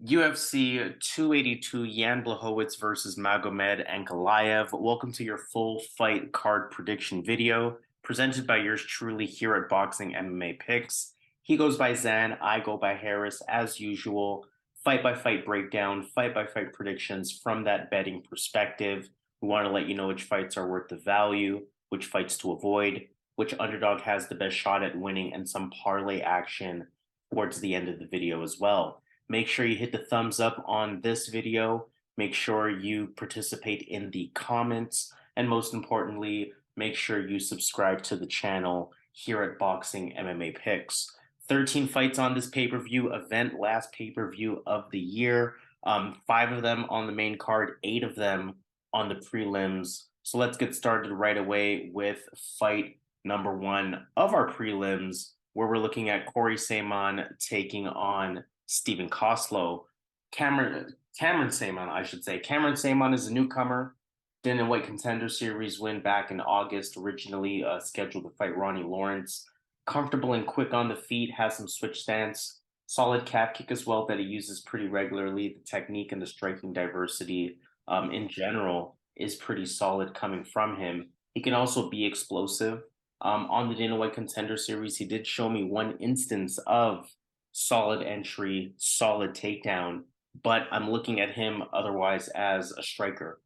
UFC 282 Jan Blachowicz versus Magomed Ankalaev. Welcome to your full fight card prediction video presented by yours truly here at Boxing MMA Picks. He goes by Zan, I go by Harris as usual. Fight by fight breakdown, fight by fight predictions from that betting perspective. We want to let you know which fights are worth the value, which fights to avoid, which underdog has the best shot at winning, and some parlay action towards the end of the video as well. Make sure you hit the thumbs up on this video. Make sure you participate in the comments. And most importantly, make sure you subscribe to the channel here at Boxing MMA Picks. 13 fights on this pay-per-view event, last pay-per-view of the year. 5 of them on the main card, 8 of them on the prelims. So let's get started right away with fight number 1 of our prelims, where we're looking at Corey Saaiman taking on Stephen Koslow. Cameron Saaiman, I should say. Cameron Saaiman is a newcomer. Didn't White Contender Series win back in August, originally scheduled to fight Ronnie Lawrence. Comfortable and quick on the feet, has some switch stance, solid calf kick as well that he uses pretty regularly. The technique and the striking diversity in general is pretty solid coming from him. He can also be explosive. On the Dana White Contender Series, he did show me one instance of solid entry, solid takedown, but I'm looking at him otherwise as a striker.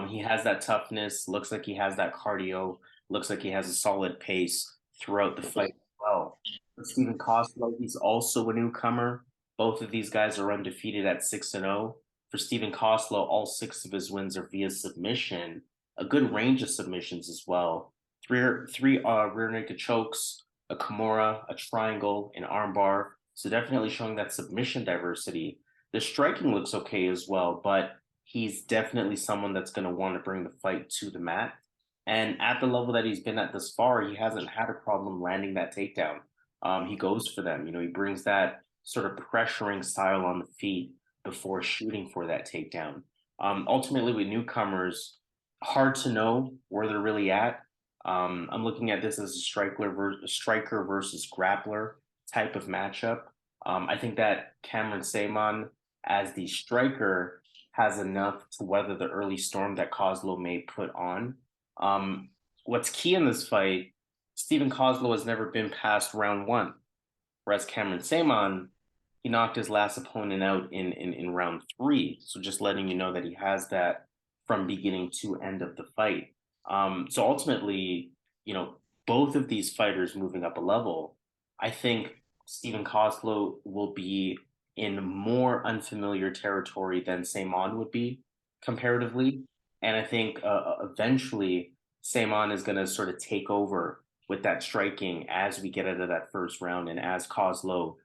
He has that toughness, looks like he has that cardio, looks like he has a solid pace throughout the fight as well. For Stephen Koslow, he's also a newcomer. Both of these guys are undefeated at 6-0. For Stephen Koslow, all 6 of his wins are via submission, a good range of submissions as well. Three rear naked chokes, a Kimura, a triangle, an armbar. So definitely showing that submission diversity. The striking looks okay as well, but he's definitely someone that's going to want to bring the fight to the mat. And at the level that he's been at this far, he hasn't had a problem landing that takedown. He goes for them. He brings that sort of pressuring style on the feet before shooting for that takedown. Ultimately, with newcomers, hard to know where they're really at. I'm looking at this as a striker versus grappler type of matchup. I think that Cameron Saaiman, as the striker, has enough to weather the early storm that Koslow may put on. What's key in this fight, Stephen Koslow has never been past round 1, whereas Cameron Saaiman, he knocked his last opponent out in round 3. So just letting you know that he has that from beginning to end of the fight. So ultimately, both of these fighters moving up a level, I think Stephen Koslow will be in more unfamiliar territory than Saaiman would be comparatively. And I think eventually Saaiman is going to sort of take over with that striking as we get out of that first round and as Koslow,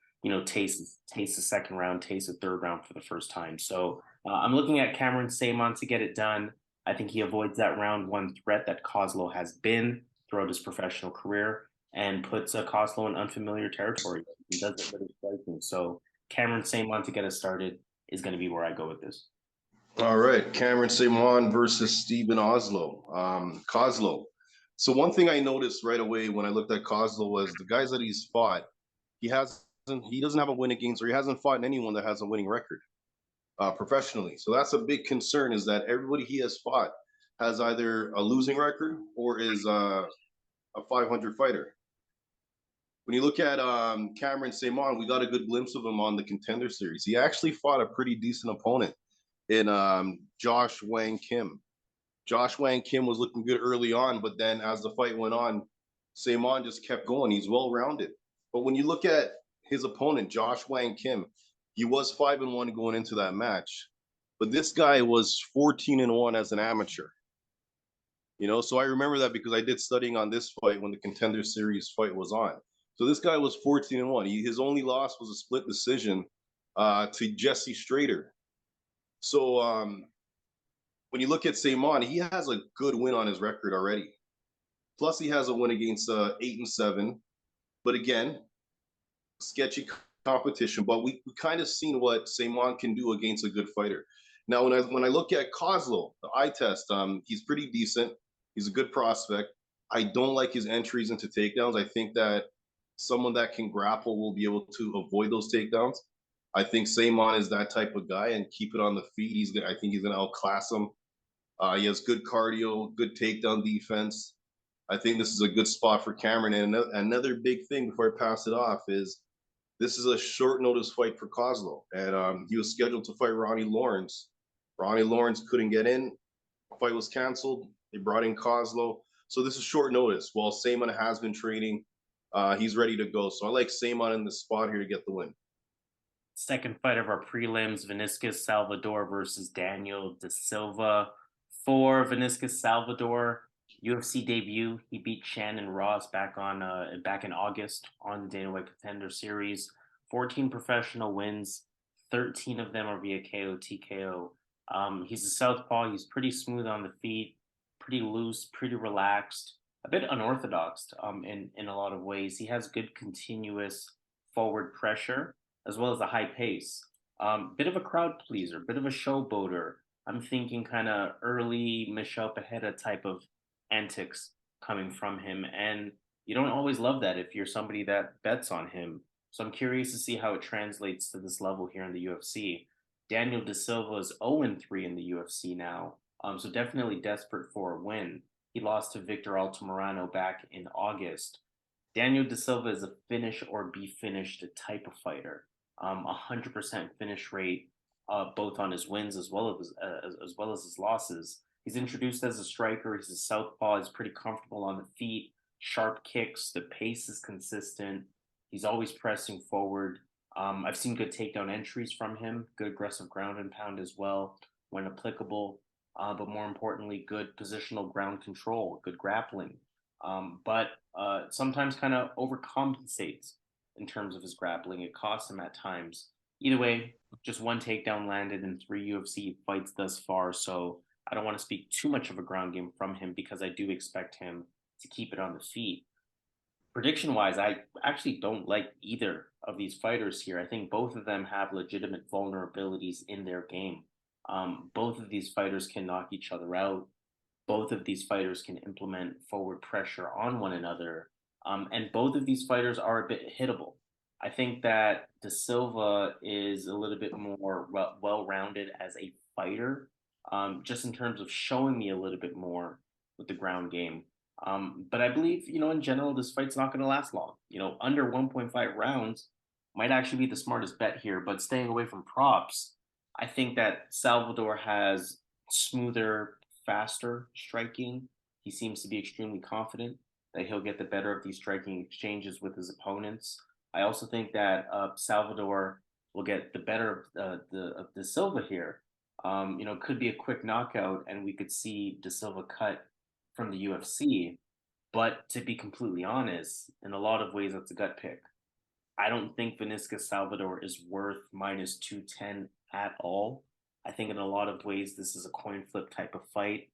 tastes the second round, tastes the third round for the first time. So I'm looking at Cameron Saaiman to get it done. I think he avoids that round 1 threat that Koslow has been throughout his professional career and puts Koslow in unfamiliar territory. He does it really striking. So Cameron Saaiman to get us started is going to be where I go with this. All right, Cameron Saaiman versus Stephen Koslow. So one thing I noticed right away when I looked at Koslow was the guys that he's fought, he doesn't have a win against, or he hasn't fought anyone that has a winning record professionally. So that's a big concern, is that everybody he has fought has either a losing record or is a 500 fighter. When you look at Cameron Saaiman, we got a good glimpse of him on the Contender Series. He actually fought a pretty decent opponent in Josh Wang Kim. Josh Wang Kim was looking good early on, but then as the fight went on, Saaiman just kept going. He's well-rounded. But when you look at his opponent, Josh Wang Kim, he was 5-1 going into that match. But this guy was 14-1 as an amateur. So I remember that because I did studying on this fight when the Contender Series fight was on. So this guy was 14-1. His only loss was a split decision to Jesse Strader. So when you look at Saaiman, he has a good win on his record already. Plus, he has a win against 8-7. But again, sketchy competition. But we kind of seen what Saaiman can do against a good fighter. Now, when I look at Koslow, the eye test, he's pretty decent. He's a good prospect. I don't like his entries into takedowns. I think that someone that can grapple will be able to avoid those takedowns. I think Saaiman is that type of guy, and keep it on the feet. I think he's gonna outclass him. He has good cardio, good takedown defense. I think this is a good spot for Cameron. And another big thing before I pass it off is this is a short notice fight for Koslow, and he was scheduled to fight Ronnie Lawrence. Ronnie Lawrence couldn't get in. Fight was canceled. They brought in Koslow, so this is short notice. While Saaiman has been training, he's ready to go. So I like Saaiman in the spot here to get the win. Second fight of our prelims, Vinicius Salvador versus Daniel Da Silva. For Vinicius Salvador, UFC debut, he beat Shannon Ross back in August on the Dana White Contender Series. 14 professional wins, 13 of them are via KO TKO. He's a southpaw. He's pretty smooth on the feet, pretty loose, pretty relaxed, a bit unorthodox in a lot of ways. He has good continuous forward pressure as well as a high pace. Bit of a crowd pleaser, bit of a showboater. I'm thinking kind of early Michelle Pajeda type of antics coming from him. And you don't always love that if you're somebody that bets on him. So I'm curious to see how it translates to this level here in the UFC. Daniel Da Silva is 0-3 in the UFC now. So definitely desperate for a win. He lost to Victor Altamirano back in August. Daniel Da Silva is a finish or be finished type of fighter. 100% finish rate, both on his wins as well as his losses. He's introduced as a striker. He's a southpaw. He's pretty comfortable on the feet. Sharp kicks. The pace is consistent. He's always pressing forward. I've seen good takedown entries from him. Good aggressive ground and pound as well when applicable. But more importantly, good positional ground control. Good grappling. But sometimes kind of overcompensates in terms of his grappling. It costs him at times. Either way, just one takedown landed in 3 UFC fights thus far, so I don't want to speak too much of a ground game from him because I do expect him to keep it on the feet. Prediction-wise, I actually don't like either of these fighters here. I think both of them have legitimate vulnerabilities in their game. Both of these fighters can knock each other out. Both of these fighters can implement forward pressure on one another. And both of these fighters are a bit hittable. I think that Da Silva is a little bit more well-rounded as a fighter, just in terms of showing me a little bit more with the ground game. But I believe, in general, this fight's not going to last long. Under 1.5 rounds might actually be the smartest bet here, but staying away from props, I think that Salvador has smoother, faster striking. He seems to be extremely confident that he'll get the better of these striking exchanges with his opponents. I also think that Salvador will get the better of Da Silva here. Could be a quick knockout, and we could see Da Silva cut from the UFC. But to be completely honest, in a lot of ways, that's a gut pick. I don't think Vinicius Salvador is worth minus 210 at all. I think in a lot of ways, this is a coin flip type of fight.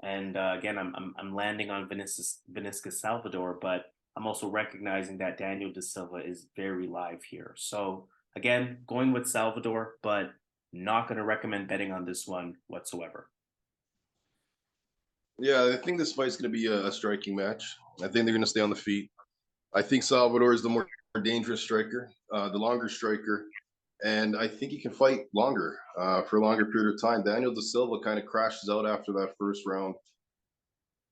And again, I'm landing on Vinicius Salvador, but I'm also recognizing that Daniel Da Silva is very live here. So again, going with Salvador, but not going to recommend betting on this one whatsoever. Yeah, I think this fight's going to be a striking match. I think they're going to stay on the feet. I think Salvador is the more dangerous striker, the longer striker, and I think he can fight longer for a longer period of time. Daniel Da Silva kind of crashes out after that first round.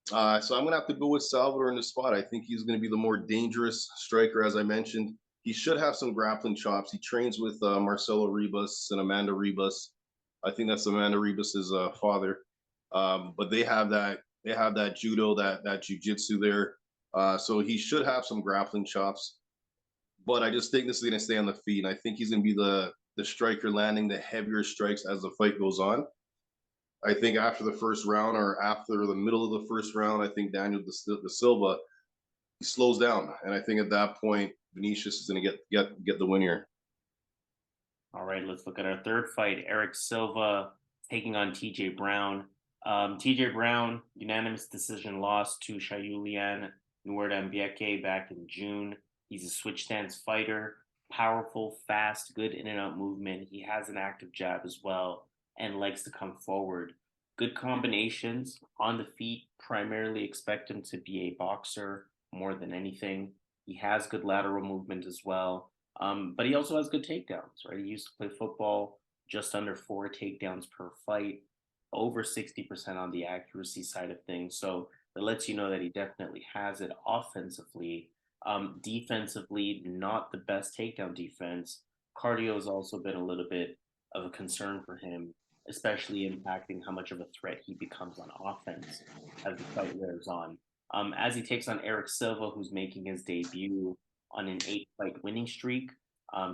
So I'm going to have to go with Salvador in the spot. I think he's going to be the more dangerous striker, as I mentioned. He should have some grappling chops. He trains with Marcelo Ribas and Amanda Ribas. I think that's Amanda Ribas's father. But they have that judo, that jiu-jitsu there. So he should have some grappling chops. But I just think this is going to stay on the feet. And I think he's going to be the striker landing the heavier strikes as the fight goes on. I think after the first round or after the middle of the first round, I think Daniel Da Silva, he slows down. And I think at that point, Vinicius is going to get the win here. All right, let's look at our third fight. Erik Silva taking on TJ Brown. TJ Brown, unanimous decision loss to Shahbazyan Nuerdambieke back in June. He's a switch stance fighter, powerful, fast, good in and out movement. He has an active jab as well and likes to come forward. Good combinations on the feet. Primarily expect him to be a boxer more than anything. He has good lateral movement as well. But he also has good takedowns, right? He used to play football, just under 4 takedowns per fight, over 60% on the accuracy side of things. So that lets you know that he definitely has it offensively. Defensively, not the best takedown defense. Cardio has also been a little bit of a concern for him, especially impacting how much of a threat he becomes on offense as the fight wears on. As he takes on Eric Silva, who's making his debut on an 8 fight winning streak.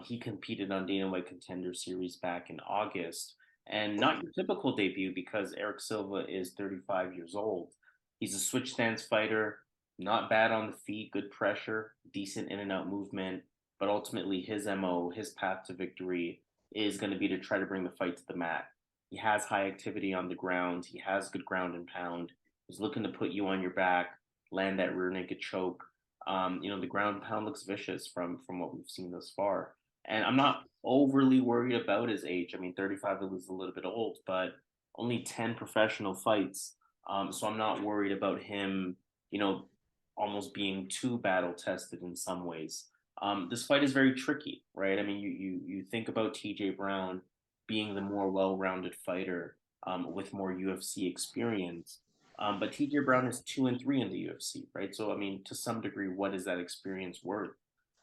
He competed on Dana White Contender Series back in August, and not your typical debut because Eric Silva is 35 years old. He's a switch stance fighter, not bad on the feet, good pressure, decent in and out movement, but ultimately his MO, his path to victory is going to be to try to bring the fight to the mat. He has high activity on the ground, he has good ground and pound. He's looking to put you on your back, land that rear naked choke. The ground and pound looks vicious from what we've seen thus far. And I'm not overly worried about his age. I mean, 35 is a little bit old, but only 10 professional fights. So I'm not worried about him, almost being too battle tested in some ways. This fight is very tricky, right? I mean, you think about TJ Brown being the more well-rounded fighter with more UFC experience. But TJ Brown is 2-3 in the UFC, right? So I mean, to some degree, what is that experience worth?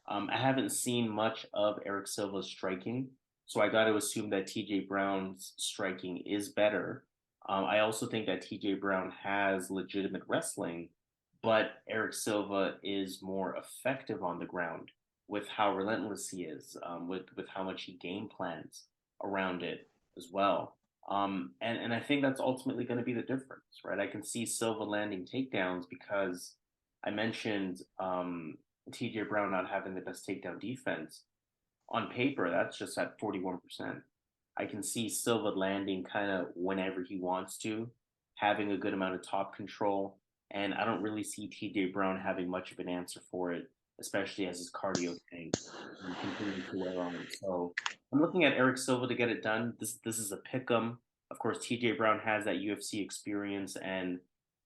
I haven't seen much of Eric Silva's striking, so I got to assume that TJ Brown's striking is better. I also think that TJ Brown has legitimate wrestling, but Eric Silva is more effective on the ground with how relentless he is, with how much he game plans around it as well. And I think that's ultimately going to be the difference, right? I can see Silva landing takedowns because I mentioned TJ Brown not having the best takedown defense. On paper, that's just at 41%. I can see Silva landing kind of whenever he wants to, having a good amount of top control. And I don't really see TJ Brown having much of an answer for it, especially as his cardio tanks and continuing to wear on. So I'm looking at Eric Silva to get it done. This is a pick 'em. Of course, TJ Brown has that UFC experience, and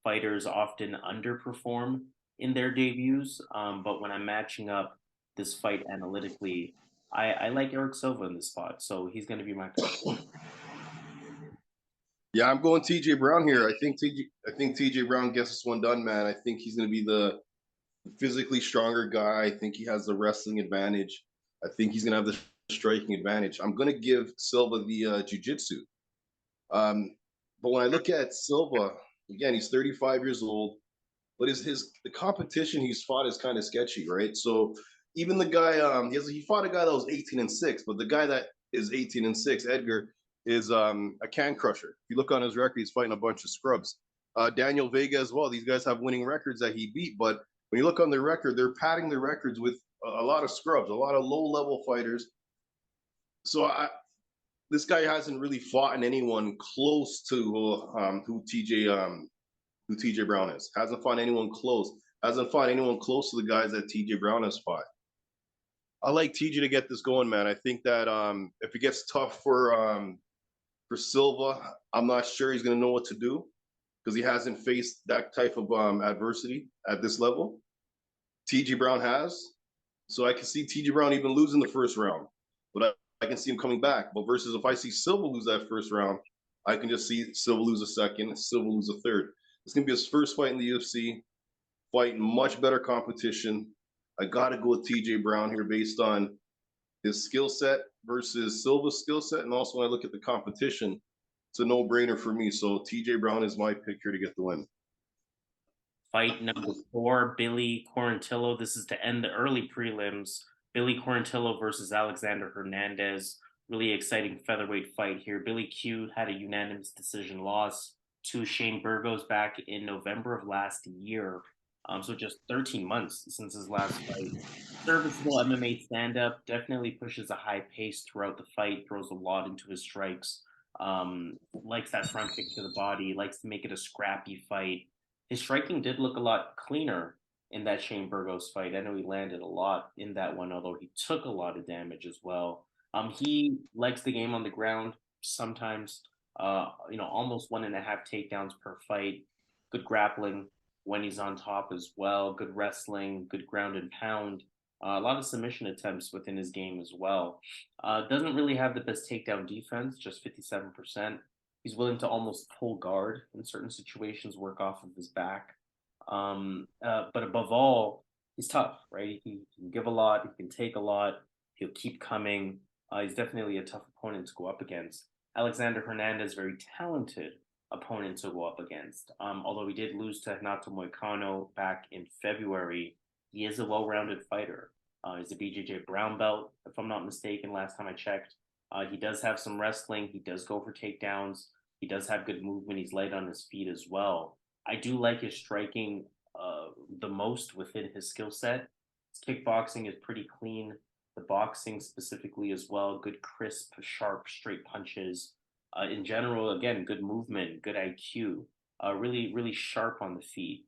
fighters often underperform in their debuts. But when I'm matching up this fight analytically, I like Eric Silva in this spot, so he's going to be my pick. Yeah, I'm going TJ Brown here. I think TJ Brown gets this one done, man. I think he's going to be the physically stronger guy. I think he has the wrestling advantage. I think he's going to have the striking advantage. I'm going to give Silva the jiu-jitsu. But when I look at Silva, again, he's 35 years old, but the competition he's fought is kind of sketchy, right? So even the guy, he fought a guy that was 18-6, but the guy that is 18-6, Edgar, is a can crusher. If you look on his record, he's fighting a bunch of scrubs. Daniel Vega as well. These guys have winning records that he beat, but when you look on their record, they're padding their records with a lot of scrubs, a lot of low-level fighters. So this guy hasn't really fought in anyone close to who TJ Brown is. Hasn't fought anyone close. Hasn't fought anyone close to the guys that TJ Brown has fought. I like TJ to get this going, man. I think that if it gets tough for Silva, I'm not sure he's going to know what to do because he hasn't faced that type of adversity at this level. TJ Brown has. So I can see TJ Brown even losing the first round, but I can see him coming back. But versus if I see Silva lose that first round, I can just see Silva lose a second, Silva lose a third. It's going to be his first fight in the UFC, fighting much better competition. I got to go with TJ Brown here based on his skill set versus Silva's skill set. And also when I look at the competition, it's a no-brainer for me. So TJ Brown is my pick here to get the win. Fight number 4, Billy Quarantillo. This is to end the early prelims. Billy Quarantillo versus Alexander Hernandez. Really exciting featherweight fight here. Billy Q had a unanimous decision loss to Shane Burgos back in November of last year. So just 13 months since his last fight. Serviceable MMA stand-up, definitely pushes a high pace throughout the fight, throws a lot into his strikes, likes that front kick to the body, likes to make it a scrappy fight. His striking did look a lot cleaner in that Shane Burgos fight. I know he landed a lot in that one, although he took a lot of damage as well. He likes the game on the ground sometimes, almost 1.5 takedowns per fight. Good grappling when he's on top as well. Good wrestling, good ground and pound. A lot of submission attempts within his game as well. Doesn't really have the best takedown defense, just 57%. He's willing to almost pull guard in certain situations, work off of his back. But above all, he's tough, right? He can give a lot, he can take a lot, he'll keep coming. He's definitely a tough opponent to go up against. Alexander Hernandez, very talented opponent to go up against. Although he did lose to Renato Moicano back in February, he is a well-rounded fighter. He's a BJJ brown belt, if I'm not mistaken, last time I checked. He does have some wrestling. He does go for takedowns. He does have good movement. He's light on his feet as well. I do like his striking the most within his skill set. His kickboxing is pretty clean. The boxing specifically as well, good crisp, sharp, straight punches. In general, again, good movement, good IQ, really, really sharp on the feet.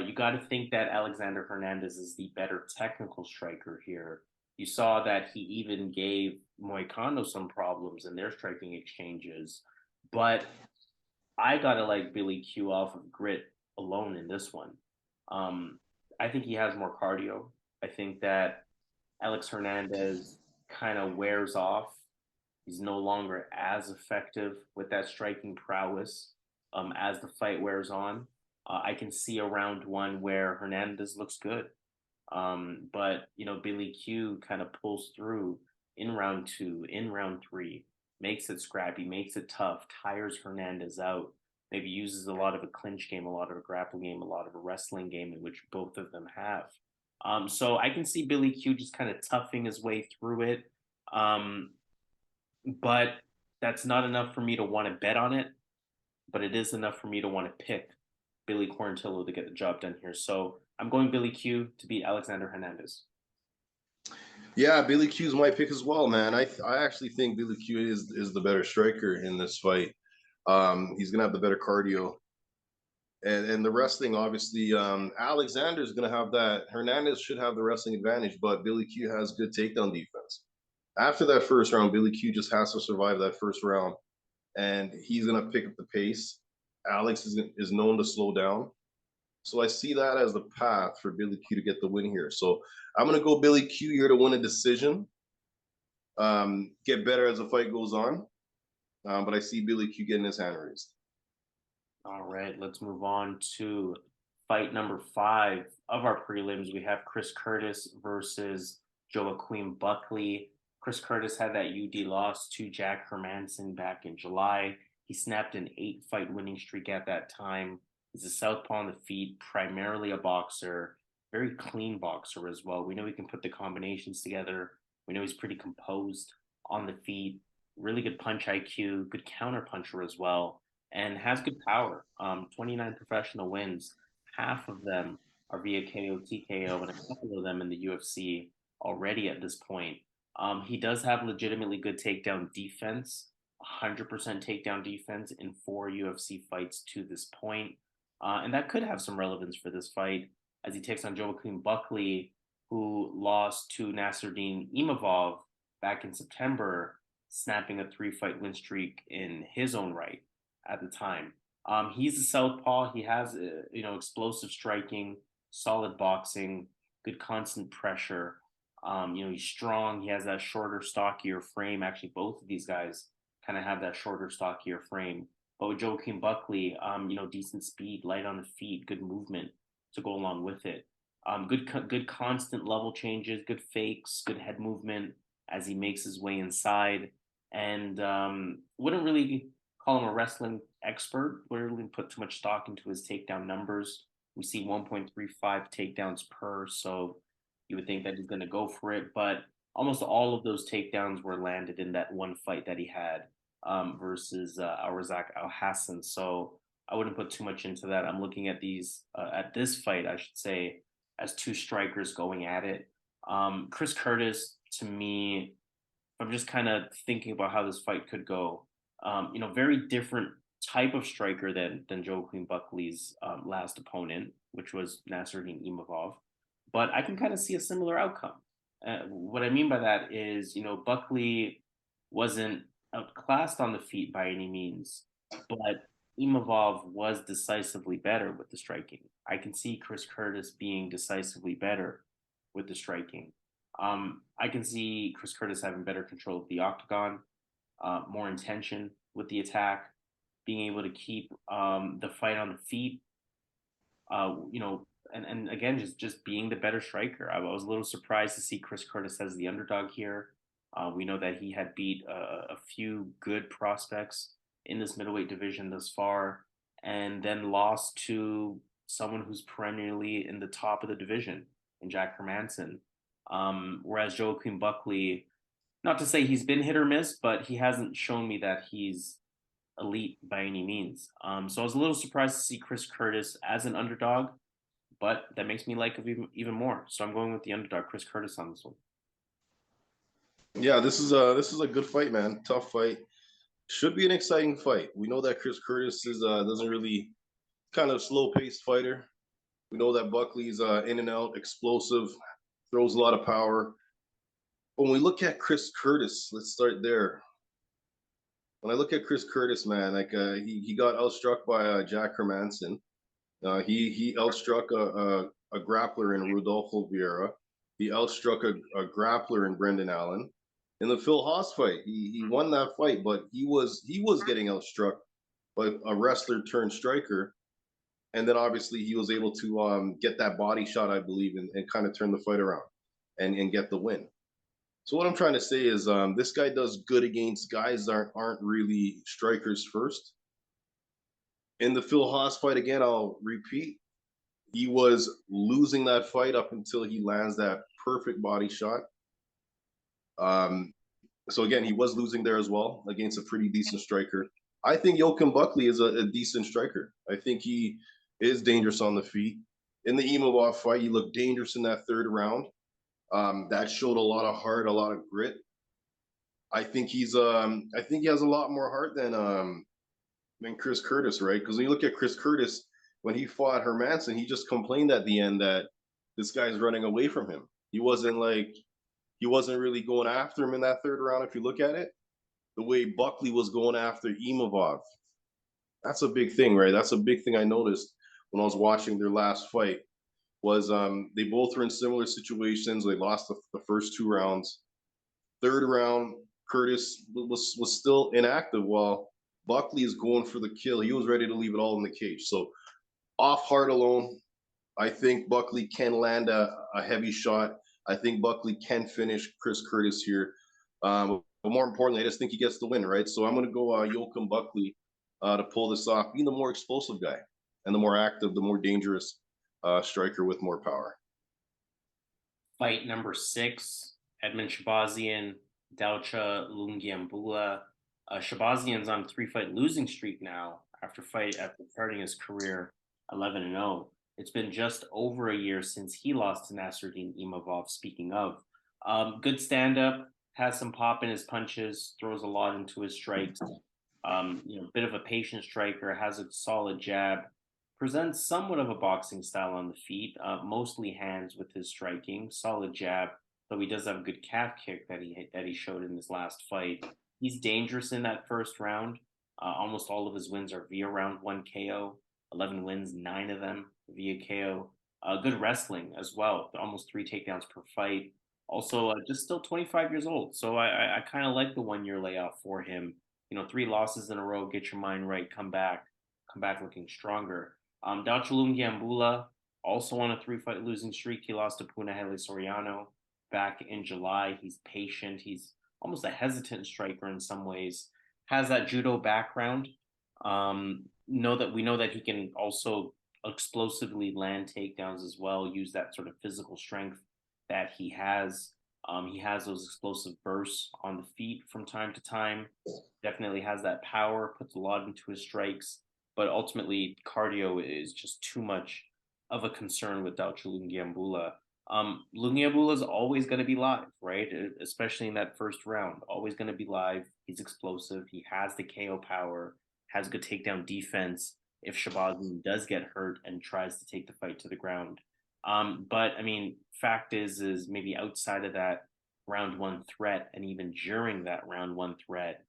You got to think that Alexander Hernandez is the better technical striker here. You saw that he even gave Moicano some problems in their striking exchanges, but I gotta like Billy Q off of grit alone in this one. Um, I think he has more cardio. I think that Alex Hernandez kind of wears off. He's no longer as effective with that striking prowess as the fight wears on. I can see a round one where Hernandez looks good. But Billy Q kind of pulls through in round two, in round three, makes it scrappy, makes it tough, tires Hernandez out, maybe uses a lot of a clinch game, a lot of a grapple game, a lot of a wrestling game, in which both of them have. So I can see Billy Q just kind of toughing his way through it. Um, but that's not enough for me to want to bet on it. But it is enough for me to want to pick Billy Quarantillo to get the job done here. So I'm going Billy Q to beat Alexander Hernandez. Yeah, Billy Q's my pick as well, man. I actually think Billy Q is the better striker in this fight. He's gonna have the better cardio, and the wrestling obviously. Alexander's gonna have that. Hernandez should have the wrestling advantage, but Billy Q has good takedown defense. After that first round, Billy Q just has to survive that first round, and he's gonna pick up the pace. Alex is known to slow down. So I see that as the path for Billy Q to get the win here. So I'm gonna go Billy Q here to win a decision. Get better as the fight goes on, but I see Billy Q getting his hand raised. All right, let's move on to fight number 5 of our prelims. We have Chris Curtis versus Joaquin Buckley. Chris Curtis had that UD loss to Jack Hermanson back in July. He snapped an 8-fight winning streak at that time. He's a southpaw on the feet, primarily a boxer, very clean boxer as well. We know he can put the combinations together. We know he's pretty composed on the feet, really good punch IQ, good counter puncher as well, and has good power. 29 professional wins, half of them are via KO, TKO, and a couple of them in the UFC already at this point. He does have legitimately good takedown defense, 100% takedown defense in 4 UFC fights to this point. And that could have some relevance for this fight as he takes on Joaquin Buckley, who lost to Nasruddin Imavov back in September, snapping a 3-fight win streak in his own right at the time. He's a southpaw. He has explosive striking, solid boxing, good constant pressure. He's strong. He has that shorter, stockier frame. Actually, both of these guys kind of have that shorter, stockier frame. But with Joaquin Buckley, decent speed, light on the feet, good movement to go along with it. Good constant level changes, good fakes, good head movement as he makes his way inside. And wouldn't really call him a wrestling expert. Wouldn't really put too much stock into his takedown numbers. We see 1.35 takedowns per, so you would think that he's going to go for it. But almost all of those takedowns were landed in that one fight that he had versus Alrazak Al-Hassan. So I wouldn't put too much into that. I'm looking at at this fight, I should say, as 2 strikers going at it. Chris Curtis, to me, I'm just kind of thinking about how this fight could go. Very different type of striker than Joaquin Buckley's last opponent, which was Nasruddin Imavov. But I can kind of see a similar outcome. What I mean by that is, Buckley wasn't outclassed on the feet by any means, but Imavov was decisively better with the striking. I can see Chris Curtis being decisively better with the striking. I can see Chris Curtis having better control of the octagon, more intention with the attack, being able to keep the fight on the feet. You know, and again, just being the better striker. I was a little surprised to see Chris Curtis as the underdog here. We know that he had beat a few good prospects in this middleweight division thus far, and then lost to someone who's perennially in the top of the division in Jack Hermanson. Whereas Joaquin Buckley, not to say he's been hit or miss, but he hasn't shown me that he's elite by any means. So I was a little surprised to see Chris Curtis as an underdog, but that makes me like him even more. So I'm going with the underdog, Chris Curtis, on this one. Yeah, this is a good fight, man. Tough fight. Should be an exciting fight. We know that Chris Curtis is doesn't really kind of slow paced fighter. We know that Buckley's in and out, explosive, throws a lot of power. When we look at Chris Curtis, let's start there. When I look at Chris Curtis, man, like he got outstruck by Jack Hermanson. He outstruck a grappler in Rodolfo Vieira. He outstruck a grappler in Brendan Allen. In the Phil Haas fight, he won that fight, but he was getting outstruck by a wrestler turned striker. And then obviously he was able to get that body shot, I believe, and kind of turn the fight around and get the win. So what I'm trying to say is this guy does good against guys that aren't really strikers first. In the Phil Haas fight, again, I'll repeat, he was losing that fight up until he lands that perfect body shot. So again, he was losing there as well against a pretty decent striker. I think Joaquin Buckley is a decent striker. I think he is dangerous on the feet. In the Imavov fight, he looked dangerous in that third round. That showed a lot of heart, a lot of grit. I think he has a lot more heart than Chris Curtis, right? Because when you look at Chris Curtis, when he fought Hermanson, he just complained at the end that this guy's running away from him. He wasn't really going after him in that third round. If you look at it, the way Buckley was going after Imavov, that's a big thing, right? That's a big thing I noticed when I was watching their last fight. Was they both were in similar situations. They lost the first two rounds. Third round, Curtis was still inactive while Buckley is going for the kill. He was ready to leave it all in the cage. So off heart alone, I think Buckley can land a heavy shot. I think Buckley can finish Chris Curtis here. But more importantly, I just think he gets the win, right? So I'm going to go Joaquin Buckley to pull this off, being the more explosive guy and the more active, the more dangerous striker with more power. Fight number 6, Edmen Shahbazyan, Dalcha Lungiambula. Shahbazyan's on a 3-fight losing streak now after starting his career 11-0. It's been just over a year since he lost to Nasruddin Imavov. Speaking of, good stand-up, has some pop in his punches, throws a lot into his strikes. Bit of a patient striker, has a solid jab, presents somewhat of a boxing style on the feet, mostly hands with his striking, solid jab, though he does have a good calf kick that he showed in his last fight. He's dangerous in that first round. Almost all of his wins are via round 1 KO. 11 wins, 9 of them via KO. Good wrestling as well, almost 3 takedowns per fight. Also, just still 25 years old, so I kind of like the 1-year layoff for him. 3 losses in a row, get your mind right, come back looking stronger. Dalcha Lungiambula, also on a 3-fight losing streak. He lost to Punahele Soriano back in July. He's patient. He's almost a hesitant striker in some ways. Has that judo background. We know that he can also explosively land takedowns as well. Use that sort of physical strength that he has. He has those explosive bursts on the feet from time to time. Definitely has that power. Puts a lot into his strikes. But ultimately, cardio is just too much of a concern with Dalcha Lungiambula. Lungiambula is always going to be live, right? Especially in that first round, always going to be live. He's explosive. He has the KO power, has good takedown defense if Shahbazyan does get hurt and tries to take the fight to the ground. But I mean, fact is maybe outside of that round 1 threat, and even during that round 1 threat,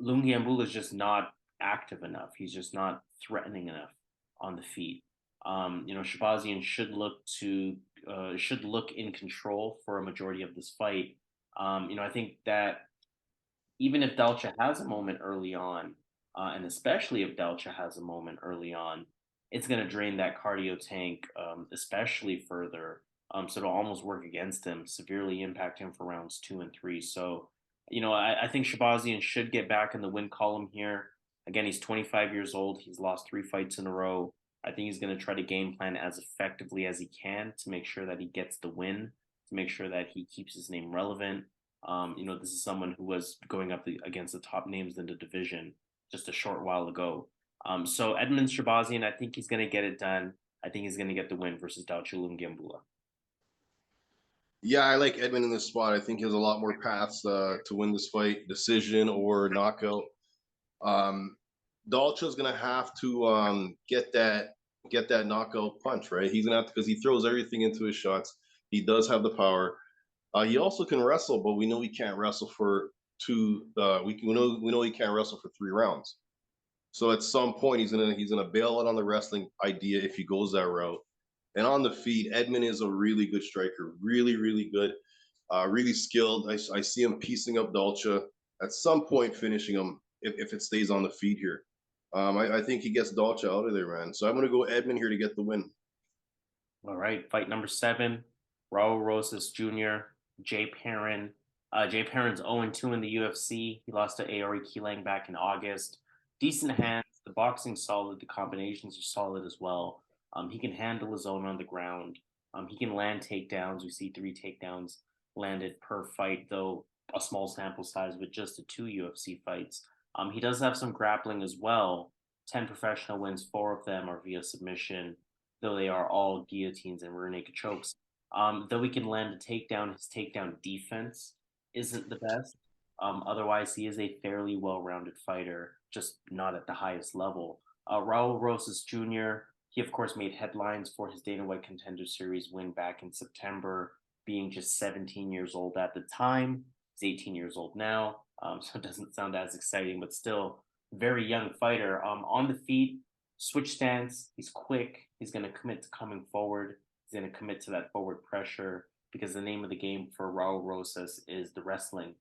Lungiambula is just not active enough. He's just not threatening enough on the feet. Shahbazyan should look to should look in control for a majority of this fight. I think that even if Dalcha has a moment early on, and especially if Dalcha has a moment early on, it's going to drain that cardio tank, especially further. So it'll almost work against him, severely impact him for rounds 2 and 3. So, I think Shahbazyan should get back in the win column here. Again, he's 25 years old. He's lost 3 fights in a row. I think he's going to try to game plan as effectively as he can to make sure that he gets the win, to make sure that he keeps his name relevant. This is someone who was going up against the top names in the division just a short while ago. So Edmen Shahbazyan, I think he's going to get it done. I think he's going to get the win versus Dalcha Lungiambula. Yeah, I like Edmen in this spot. I think he has a lot more paths to win this fight, decision or knockout. Dalcha's gonna have to get that knockout punch, right? He's gonna have to, because he throws everything into his shots. He does have the power. He also can wrestle, but we know he can't wrestle for two. We know he can't wrestle for 3 rounds. So at some point he's gonna bail out on the wrestling idea if he goes that route. And on the feet, Edmen is a really good striker, really really good, really skilled. I see him piecing up Dalcha at some point, finishing him if it stays on the feet here. I think he gets Dalcha out of there, man. So I'm gonna go Edmen here to get the win. All right, fight number 7, Raul Rosas Jr., Jay Perrin. Jay Perrin's 0-2 in the UFC. He lost to Aori Kilang back in August. Decent hands. The boxing's solid. The combinations are solid as well. He can handle his own on the ground. He can land takedowns. We see 3 takedowns landed per fight, though a small sample size with just the 2 UFC fights. He does have some grappling as well. 10 professional wins, 4 of them are via submission, though they are all guillotines and rear naked chokes. Though he can land a takedown, his takedown defense isn't the best. Otherwise, he is a fairly well-rounded fighter, just not at the highest level. Raul Rosas Jr., he of course made headlines for his Dana White Contender Series win back in September, being just 17 years old at the time. He's 18 years old now, so it doesn't sound as exciting, but still very young fighter. On the feet, switch stance. He's quick. He's going to commit to coming forward. He's going to commit to that forward pressure because the name of the game for Raul Rosas is the wrestling.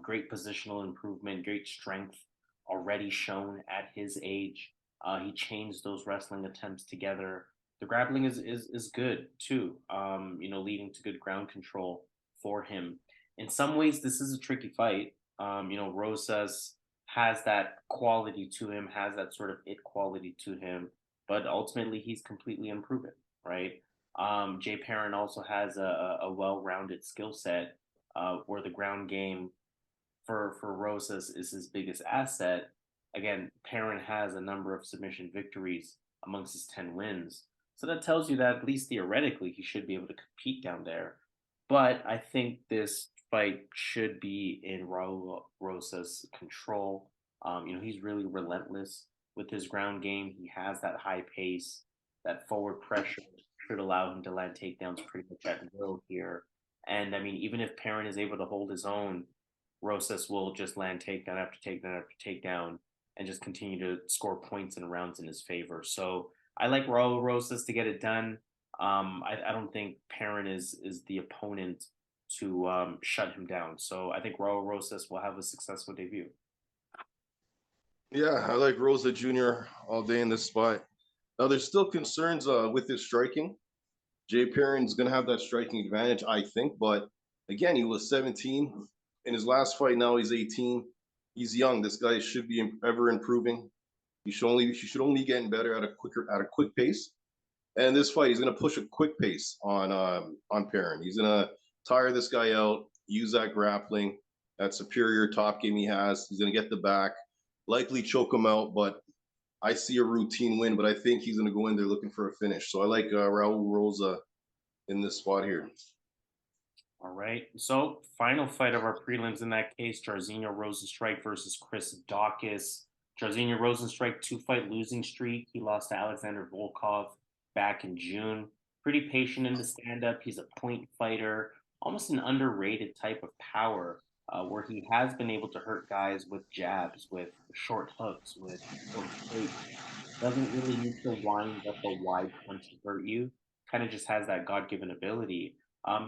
Great positional improvement, great strength already shown at his age. He changed those wrestling attempts together. The grappling is good too, leading to good ground control for him. In some ways, this is a tricky fight. Rosas has that quality to him, has that sort of it quality to him, but ultimately he's completely unproven, right? Jay Perrin also has a well-rounded skill set where the ground game for Rosas is his biggest asset. Again, Perrin has a number of submission victories amongst his 10 wins. So that tells you that at least theoretically he should be able to compete down there. But I think this fight should be in Raul Rosas' control. He's really relentless with his ground game. He has that high pace, that forward pressure should allow him to land takedowns pretty much at will here. And I mean, even if Perrin is able to hold his own, Rosas will just land takedown after takedown after takedown and just continue to score points and rounds in his favor. So I like Raul Rosas to get it done. I don't think Perrin is the opponent to shut him down. So I think Raul Rosas will have a successful debut. Yeah, I like Rosa Jr. all day in this spot. Now there's still concerns with his striking. Jay Perrin's gonna have that striking advantage, I think, but again, he was 17 in his last fight. Now he's 18. He's young. This guy should be ever improving. He should only be getting better at a quick pace. And this fight, he's gonna push a quick pace on Perrin. He's gonna tire this guy out, use that grappling, that superior top game he has. He's gonna get the back, likely choke him out, but I see a routine win, but I think he's going to go in there looking for a finish. So I like Raul Rosa in this spot here. All right. So final fight of our prelims in that case, Jairzinho Rozenstruik versus Chris Daukaus. Jairzinho Rozenstruik 2-fight losing streak. He lost to Alexander Volkov back in June. Pretty patient in the stand-up. He's a point fighter, almost an underrated type of power. Where he has been able to hurt guys with jabs, with short hooks, with short straight. Doesn't really need to wind up a wide punch to hurt you. kind of just has that God-given ability.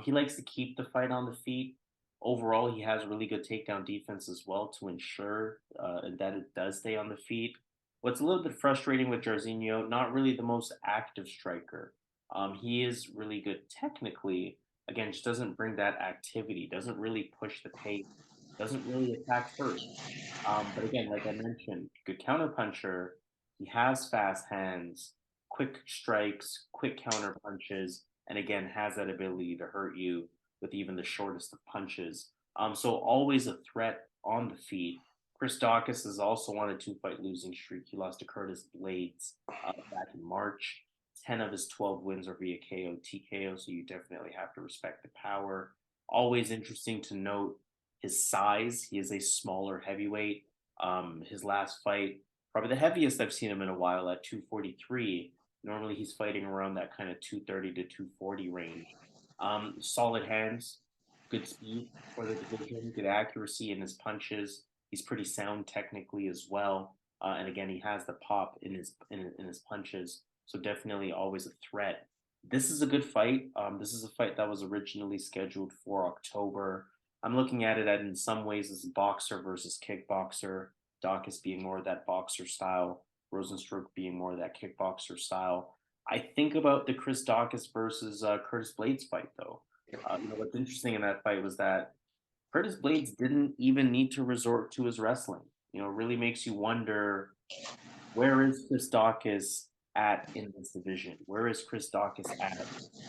He likes to keep the fight on the feet. Overall, he has really good takedown defense as well to ensure that it does stay on the feet. What's a little bit frustrating with Jairzinho, not really the most active striker. He is really good technically. Again, just doesn't bring that activity, doesn't really push the pace, doesn't really attack first. But again, like I mentioned, good counterpuncher. He has fast hands, quick strikes, quick counter punches, and again has that ability to hurt you with even the shortest of punches. So always a threat on the feet. Chris Daukaus is also on a 2-fight losing streak. He lost to Curtis Blades back in March. 10 of his 12 wins are via KO, TKO, so you definitely have to respect the power. Always interesting to note his size. He is a smaller heavyweight. His last fight, probably the heaviest I've seen him in a while at 243. Normally he's fighting around that kind of 230 to 240 range. Solid hands, good speed for the division, good accuracy in his punches. He's pretty sound technically as well. And again, he has the pop in his punches. So definitely always a threat. This is a good fight. This is a fight that was originally scheduled for October. I'm looking at it in some ways as boxer versus kickboxer. Daukaus being more of that boxer style, Rozenstruik being more of that kickboxer style. I think about the Chris Daukaus versus Curtis Blades fight though. What's interesting in that fight was that Curtis Blades didn't even need to resort to his wrestling. Really makes you wonder, where is Chris Daukaus at in this division? Where is Chris Daukaus at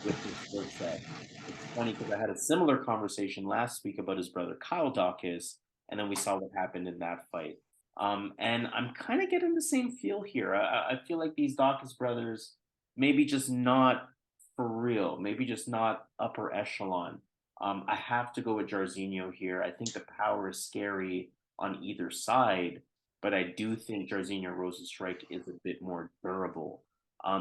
with his skill set? It's funny because I had a similar conversation last week about his brother Kyle Daukaus, and then we saw what happened in that fight. And I'm kind of getting the same feel here. I feel like these Daukaus brothers maybe just not for real, maybe just not upper echelon. I have to go with Jairzinho here. I think the power is scary on either side, but I do think Jairzinho Rozenstruik is a bit more durable.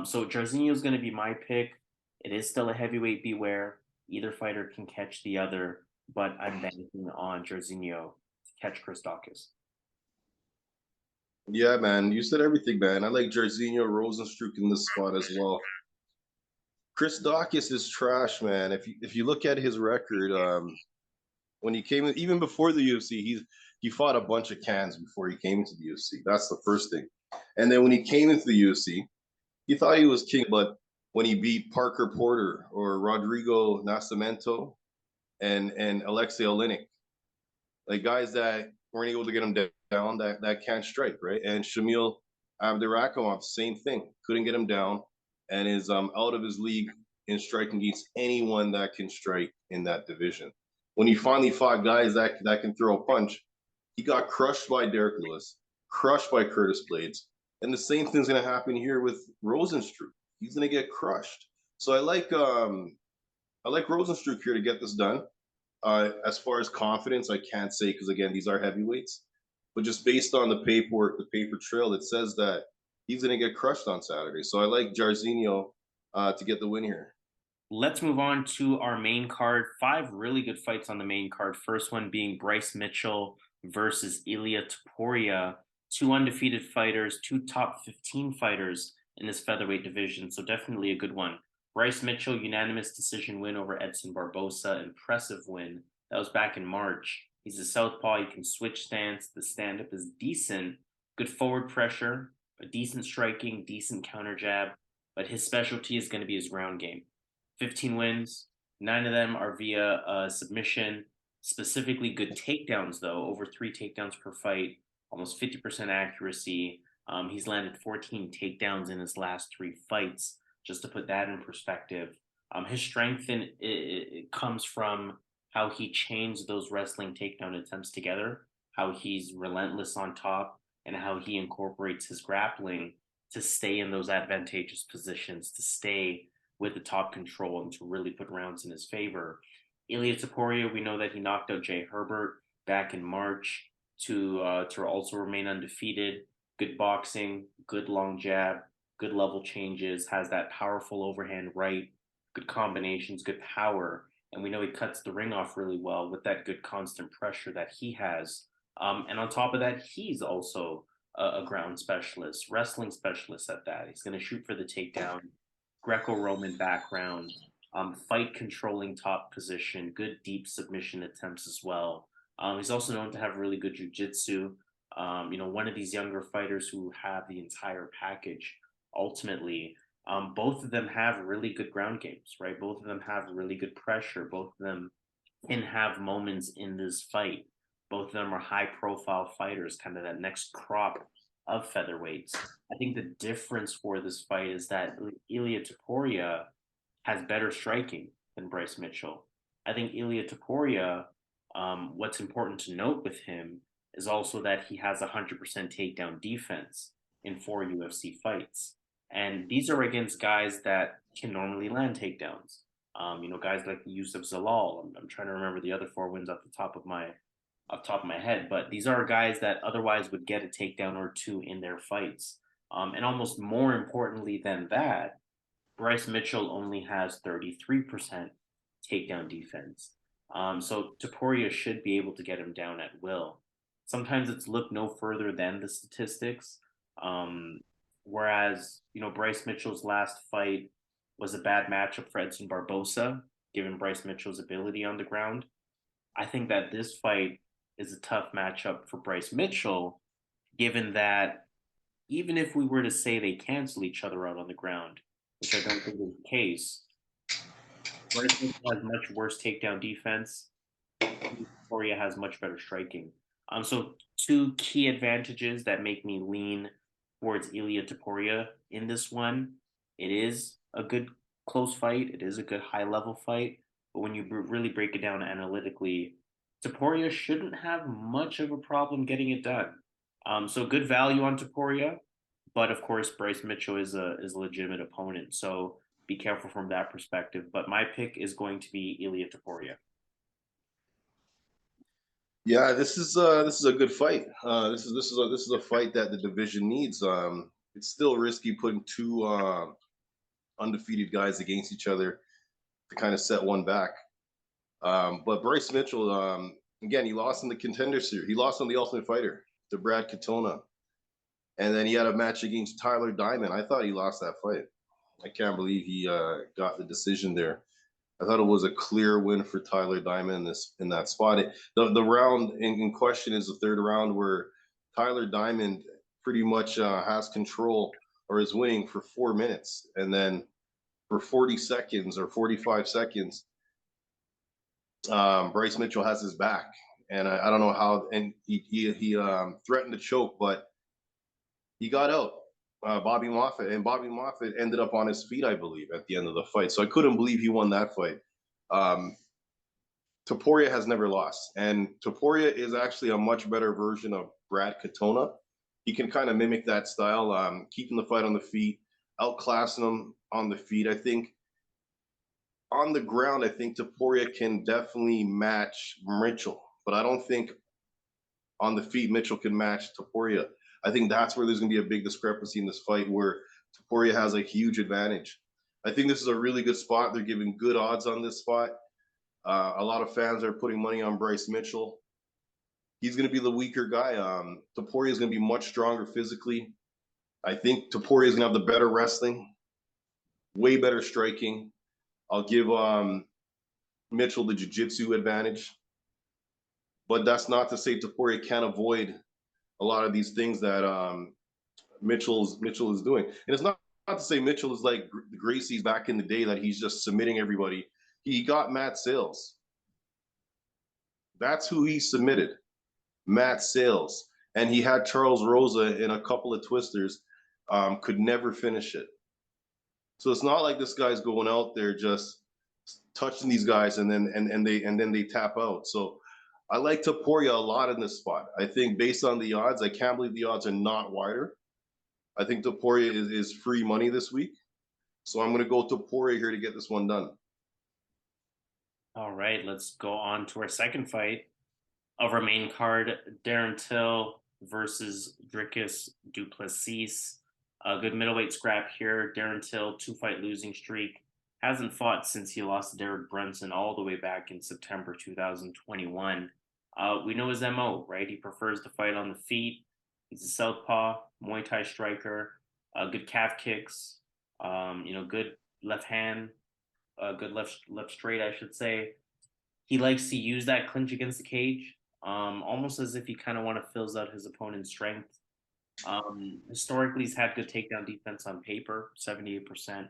So Jairzinho is going to be my pick. It is still a heavyweight beware. Either fighter can catch the other, but I'm banking on Jairzinho to catch Chris Daukaus. Yeah, man, you said everything, man. I like Jairzinho Rozenstruik in this spot as well. Chris Daukaus is trash, man. If you look at his record, when he came in, even before the UFC, he fought a bunch of cans before he came into the UFC. That's the first thing. And then when he came into the UFC, he thought he was king, but when he beat Parker Porter or Rodrigo Nascimento and Alexei Olenek, like guys that weren't able to get him down, that can't strike, right? And Shamil Abdurakhimov, same thing, couldn't get him down, and is out of his league in striking against anyone that can strike in that division. When he finally fought guys that can throw a punch, he got crushed by Derek Lewis, crushed by Curtis Blades, and the same thing's going to happen here with Rozenstruik. He's going to get crushed. So I like Rozenstruik here to get this done. As far as confidence, I can't say because again, these are heavyweights. But just based on the paperwork, the paper trail, it says that he's going to get crushed on Saturday. So I like Jairzinho to get the win here. Let's move on to our main card. 5 really good fights on the main card. First one being Bryce Mitchell versus Ilia Topuria. 2 undefeated fighters, 2 top 15 fighters in this featherweight division. So definitely a good one. Bryce Mitchell, unanimous decision win over Edson Barbosa. Impressive win. That was back in March. He's a southpaw. He can switch stance. The stand-up is decent. Good forward pressure, a decent striking, decent counter jab. But his specialty is going to be his ground game. 15 wins, 9 of them are via submission. Specifically good takedowns, though. Over 3 takedowns per fight, almost 50% accuracy. He's landed 14 takedowns in his last 3 fights. Just to put that in perspective, his strength it comes from how he chains those wrestling takedown attempts together, how he's relentless on top, and how he incorporates his grappling to stay in those advantageous positions, to stay with the top control and to really put rounds in his favor. Ilia Topuria, we know that he knocked out Jay Herbert back in March to also remain undefeated. Good boxing, good long jab, good level changes, has that powerful overhand right, good combinations, good power. And we know he cuts the ring off really well with that good constant pressure that he has. And on top of that, he's also a ground specialist, wrestling specialist at that. He's going to shoot for the takedown. Greco-Roman background, fight controlling top position, good deep submission attempts as well. He's also known to have really good jujitsu. One of these younger fighters who have the entire package. Ultimately, both of them have really good ground games, right? Both of them have really good pressure. Both of them can have moments in this fight. Both of them are high profile fighters, kind of that next crop of featherweights. I think the difference for this fight is that Ilia Topuria has better striking than Bryce Mitchell. I think Ilia Topuria, what's important to note with him is also that he has 100% takedown defense in 4 UFC fights. And these are against guys that can normally land takedowns. Guys like Yusuf Zalal. I'm trying to remember the other four wins off the top of my head, but these are guys that otherwise would get a takedown or two in their fights. And almost more importantly than that, Bryce Mitchell only has 33% takedown defense. So Topuria should be able to get him down at will. Sometimes it's looked no further than the statistics. Whereas, Bryce Mitchell's last fight was a bad matchup for Edson Barbosa, given Bryce Mitchell's ability on the ground. I think that this fight is a tough matchup for Bryce Mitchell, given that even if we were to say they cancel each other out on the ground, which I don't think is the case, Bryce Mitchell has much worse takedown defense. Topuria has much better striking. So two key advantages that make me lean towards Ilia Topuria in this one. It is a good close fight. It is a good high level fight. But when you really break it down analytically, Topuria shouldn't have much of a problem getting it done. So good value on Topuria, but of course Bryce Mitchell is a legitimate opponent. So be careful from that perspective. But my pick is going to be Ilia Topuria. Yeah, this is a good fight. This is a fight that the division needs. It's still risky putting two undefeated guys against each other to kind of set one back. But Bryce Mitchell, again, he lost in the Contender Series. He lost on the Ultimate Fighter to Brad Katona, and then he had a match against Tyler Diamond. I thought he lost that fight. I can't believe he got the decision there. I thought it was a clear win for Tyler Diamond in that spot. The round in question is the third round where Tyler Diamond pretty much has control or is winning for 4 minutes, and then for 40 seconds or 45 seconds, Bryce Mitchell has his back, and I don't know how. And he threatened to choke, but he got out. Bobby Moffett ended up on his feet, I believe, at the end of the fight. So I couldn't believe he won that fight. Topuria has never lost, and Topuria is actually a much better version of Brad Katona. He can kind of mimic that style, keeping the fight on the feet, outclassing him on the feet. I think on the ground, I think Topuria can definitely match Mitchell, but I don't think on the feet Mitchell can match Topuria. I think that's where there's going to be a big discrepancy in this fight, where Topuria has a huge advantage. I think this is a really good spot. They're giving good odds on this spot. A lot of fans are putting money on Bryce Mitchell. He's going to be the weaker guy. Topuria is going to be much stronger physically. I think Topuria is going to have the better wrestling, way better striking. I'll give Mitchell the jiu-jitsu advantage. But that's not to say Topuria can't avoid a lot of these things that Mitchell is doing. And it's not to say Mitchell is like Gracie's back in the day, that he's just submitting everybody. He got Matt Sales. That's who he submitted, Matt Sales. And he had Charles Rosa in a couple of twisters, could never finish it. So it's not like this guy's going out there just touching these guys and then they tap out. So I like Topuria a lot in this spot. I think based on the odds, I can't believe the odds are not wider. I think Topuria is free money this week. So I'm going to go Topuria here to get this one done. All right, let's go on to our second fight of our main card, Darren Till versus Dricus du Plessis. A good middleweight scrap here. Darren Till, 2-fight losing streak. Hasn't fought since he lost to Derek Brunson all the way back in September 2021. We know his MO, right? He prefers to fight on the feet. He's a southpaw, Muay Thai striker, good calf kicks, good left hand, good left straight, I should say. He likes to use that clinch against the cage, almost as if he kind of want to fills out his opponent's strength. Historically, he's had good takedown defense on paper, 78%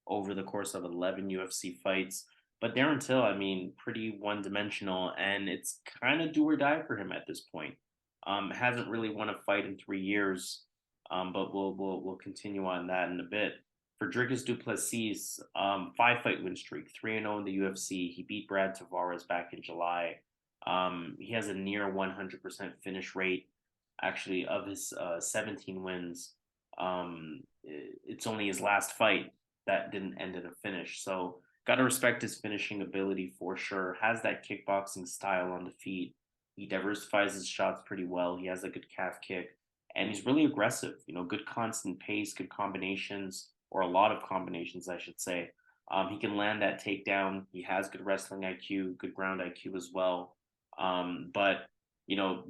over the course of 11 UFC fights. But Darren Till, I mean, pretty one-dimensional, and it's kind of do or die for him at this point. Hasn't really won a fight in 3 years, but we'll continue on that in a bit. For Dricus du Plessis, 5-fight win streak, 3-0 in the UFC. He beat Brad Tavares back in July. He has a near 100% finish rate. Actually, of his 17 wins, it's only his last fight that didn't end in a finish. So, got to respect his finishing ability for sure. Has that kickboxing style on the feet. He diversifies his shots pretty well. He has a good calf kick, and he's really aggressive. Good constant pace, good combinations, or a lot of combinations, I should say. He can land that takedown. He has good wrestling IQ, good ground IQ as well. But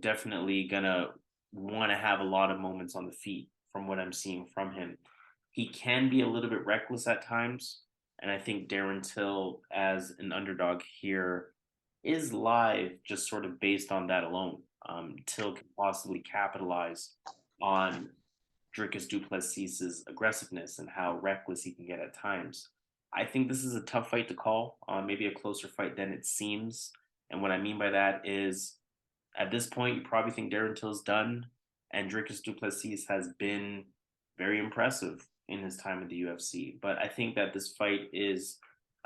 definitely gonna want to have a lot of moments on the feet from what I'm seeing from him. He can be a little bit reckless at times, and I think Darren Till, as an underdog here, is live just sort of based on that alone. Till can possibly capitalize on Dricus du Plessis's aggressiveness and how reckless he can get at times. I think this is a tough fight to call, maybe a closer fight than it seems. And what I mean by that is, at this point, you probably think Darren Till's done, and Dricus du Plessis has been very impressive in his time in the UFC. But I think that this fight is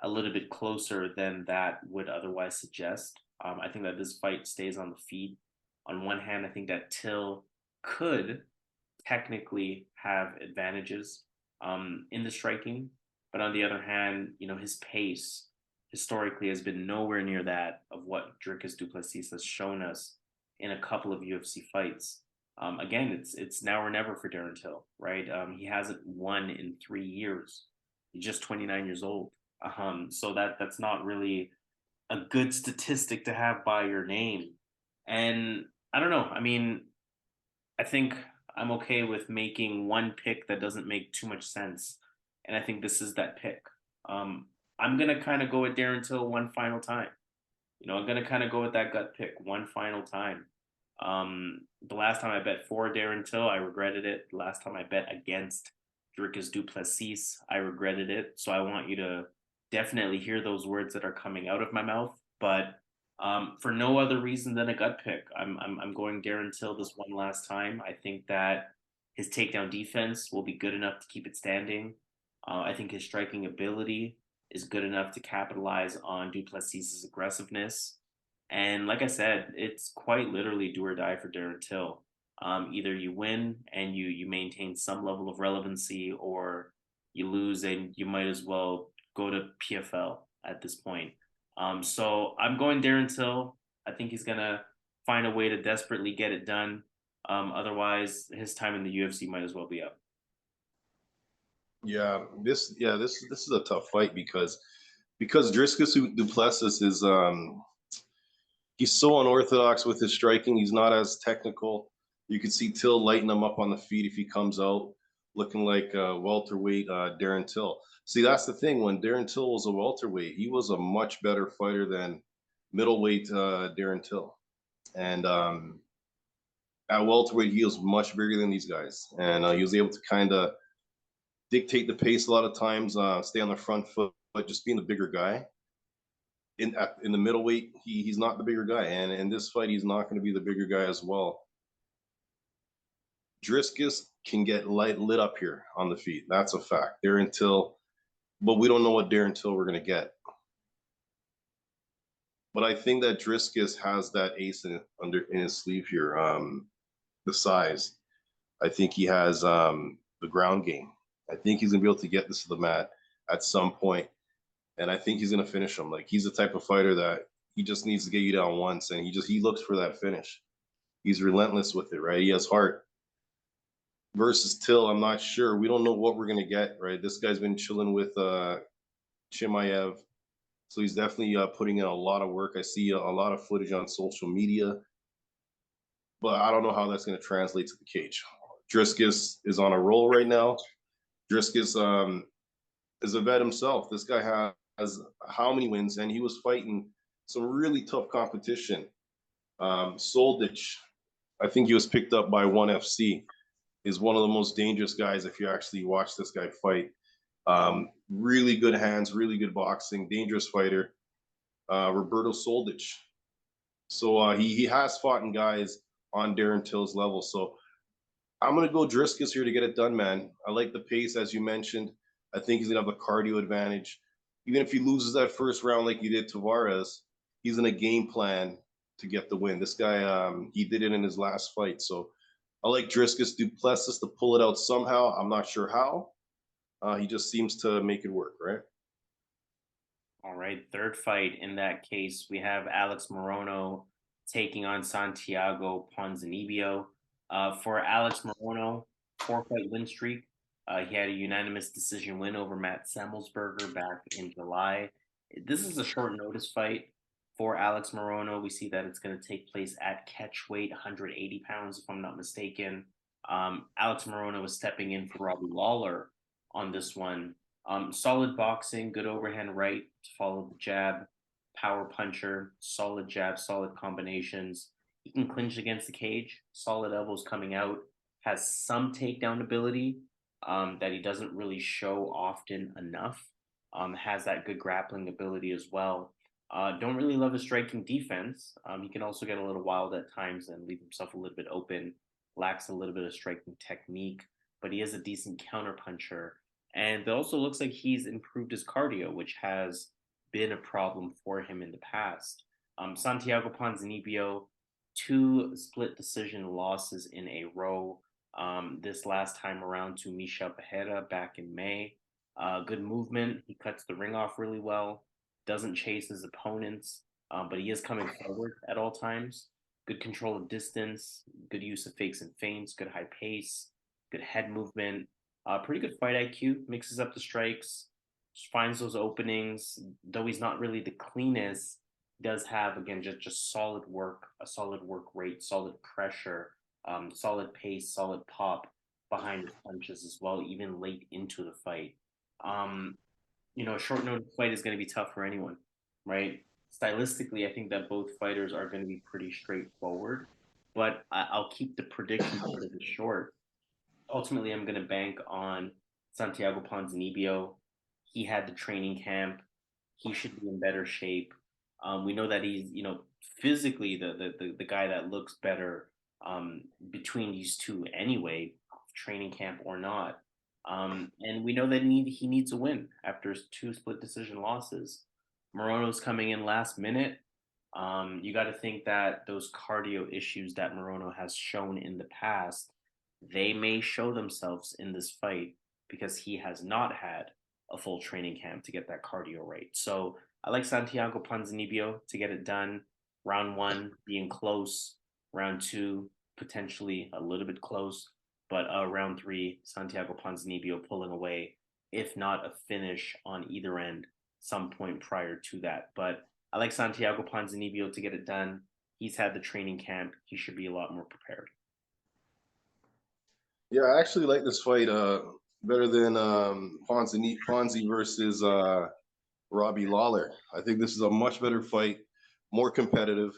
a little bit closer than that would otherwise suggest. I think that this fight stays on the feet. On one hand, I think that Till could technically have advantages in the striking, but on the other hand, his pace historically has been nowhere near that of what Dricus du Plessis has shown us in a couple of UFC fights. Again, it's now or never for Darren Till, right? He hasn't won in 3 years. He's just 29 years old. So that's not really a good statistic to have by your name. And I don't know. I mean, I think I'm okay with making one pick that doesn't make too much sense. And I think this is that pick. I'm gonna kind of go with Darren Till one final time. I'm gonna kind of go with that gut pick one final time. The last time I bet for Darren Till, I regretted it. The last time I bet against Dricus du Plessis, I regretted it. So I want you to definitely hear those words that are coming out of my mouth. But for no other reason than a gut pick, I'm going Darren Till this one last time. I think that his takedown defense will be good enough to keep it standing. I think his striking ability is good enough to capitalize on du Plessis's aggressiveness. And like I said, it's quite literally do or die for Darren Till. Either you win and you maintain some level of relevancy, or you lose and you might as well go to PFL at this point. So I'm going Darren Till. I think he's gonna find a way to desperately get it done. Otherwise, his time in the UFC might as well be up. This is a tough fight because Dricus du Plessis is he's so unorthodox with his striking. He's not as technical. You can see Till lighten him up on the feet if he comes out looking like welterweight Darren Till. See, that's the thing. When Darren Till was a welterweight, he was a much better fighter than middleweight Darren Till. And at welterweight, he was much bigger than these guys. And he was able to kind of dictate the pace a lot of times, stay on the front foot, but just being the bigger guy. In the middleweight, he's not the bigger guy. And in this fight, he's not going to be the bigger guy as well. Dricus can get lit up here on the feet. That's a fact. Darren Till, but we don't know what Darren Till we're going to get. But I think that Dricus has that ace in his sleeve here. The size. I think he has the ground game. I think he's going to be able to get this to the mat at some point. And I think he's going to finish him. Like, he's the type of fighter that he just needs to get you down once, and he looks for that finish. He's relentless with it, right? He has heart. Versus Till, I'm not sure. We don't know what we're going to get, right? This guy's been chilling with Chimaev. So he's definitely putting in a lot of work. I see a lot of footage on social media. But I don't know how that's going to translate to the cage. Dricus is on a roll right now. Dricus, is a vet himself. This guy has how many wins, and he was fighting some really tough competition. Soldich, I think he was picked up by ONE FC, is one of the most dangerous guys if you actually watch this guy fight. Really good hands, really good boxing, dangerous fighter. Roberto Soldich. So he has fought in guys on Darren Till's level. So I'm gonna go Dricus here to get it done, man. I like the pace, as you mentioned. I think he's gonna have a cardio advantage. Even if he loses that first round like he did Tavares, he's in a game plan to get the win. This guy, he did it in his last fight. So I like Dricus du Plessis to pull it out somehow. I'm not sure how. He just seems to make it work, right? All right, third fight in that case, we have Alex Morono taking on Santiago Ponzinibbio. For Alex Morono, 4-fight win streak. He had a unanimous decision win over Matt Semmelsberger back in July. This is a short notice fight for Alex Morono. We see that it's going to take place at catch weight, 180 pounds, if I'm not mistaken. Alex Morono is stepping in for Robbie Lawler on this one. Solid boxing, good overhand right to follow the jab, power puncher, solid jab, solid combinations. He can clinch against the cage, solid elbows coming out, has some takedown ability that he doesn't really show often enough. Has that good grappling ability as well. Don't really love his striking defense. He can also get a little wild at times and leave himself a little bit open, lacks a little bit of striking technique, but he is a decent counter puncher. And it also looks like he's improved his cardio, which has been a problem for him in the past. Santiago Ponzinibbio, 2 split decision losses in a row. This last time around to Michel Pereira back in May. Good movement. He cuts the ring off really well. Doesn't chase his opponents, but he is coming forward at all times. Good control of distance. Good use of fakes and feints. Good high pace. Good head movement. Pretty good fight IQ, mixes up the strikes, finds those openings. Though he's not really the cleanest, does have again just solid work, a solid work rate, solid pressure, solid pace, solid pop behind his punches as well, even late into the fight. Um, a short notice fight is going to be tough for anyone, right? Stylistically, I think that both fighters are going to be pretty straightforward, but I'll keep the prediction part of it short. Ultimately, I'm going to bank on Santiago Ponzinibbio. He had the training camp. He should be in better shape. We know that he's, physically the guy that looks better between these two anyway, training camp or not. And we know that he needs a win after 2 split decision losses. Morono's coming in last minute. You got to think that those cardio issues that Morono has shown in the past, they may show themselves in this fight because he has not had a full training camp to get that cardio right. So I like Santiago Ponzinibbio to get it done. Round 1 being close, round 2 potentially a little bit close, but round 3 Santiago Ponzinibbio pulling away, if not a finish on either end, some point prior to that. But I like Santiago Ponzinibbio to get it done. He's had the training camp. He should be a lot more prepared. Yeah, I actually like this fight better than Ponzi versus Robbie Lawler. I think this is a much better fight, more competitive.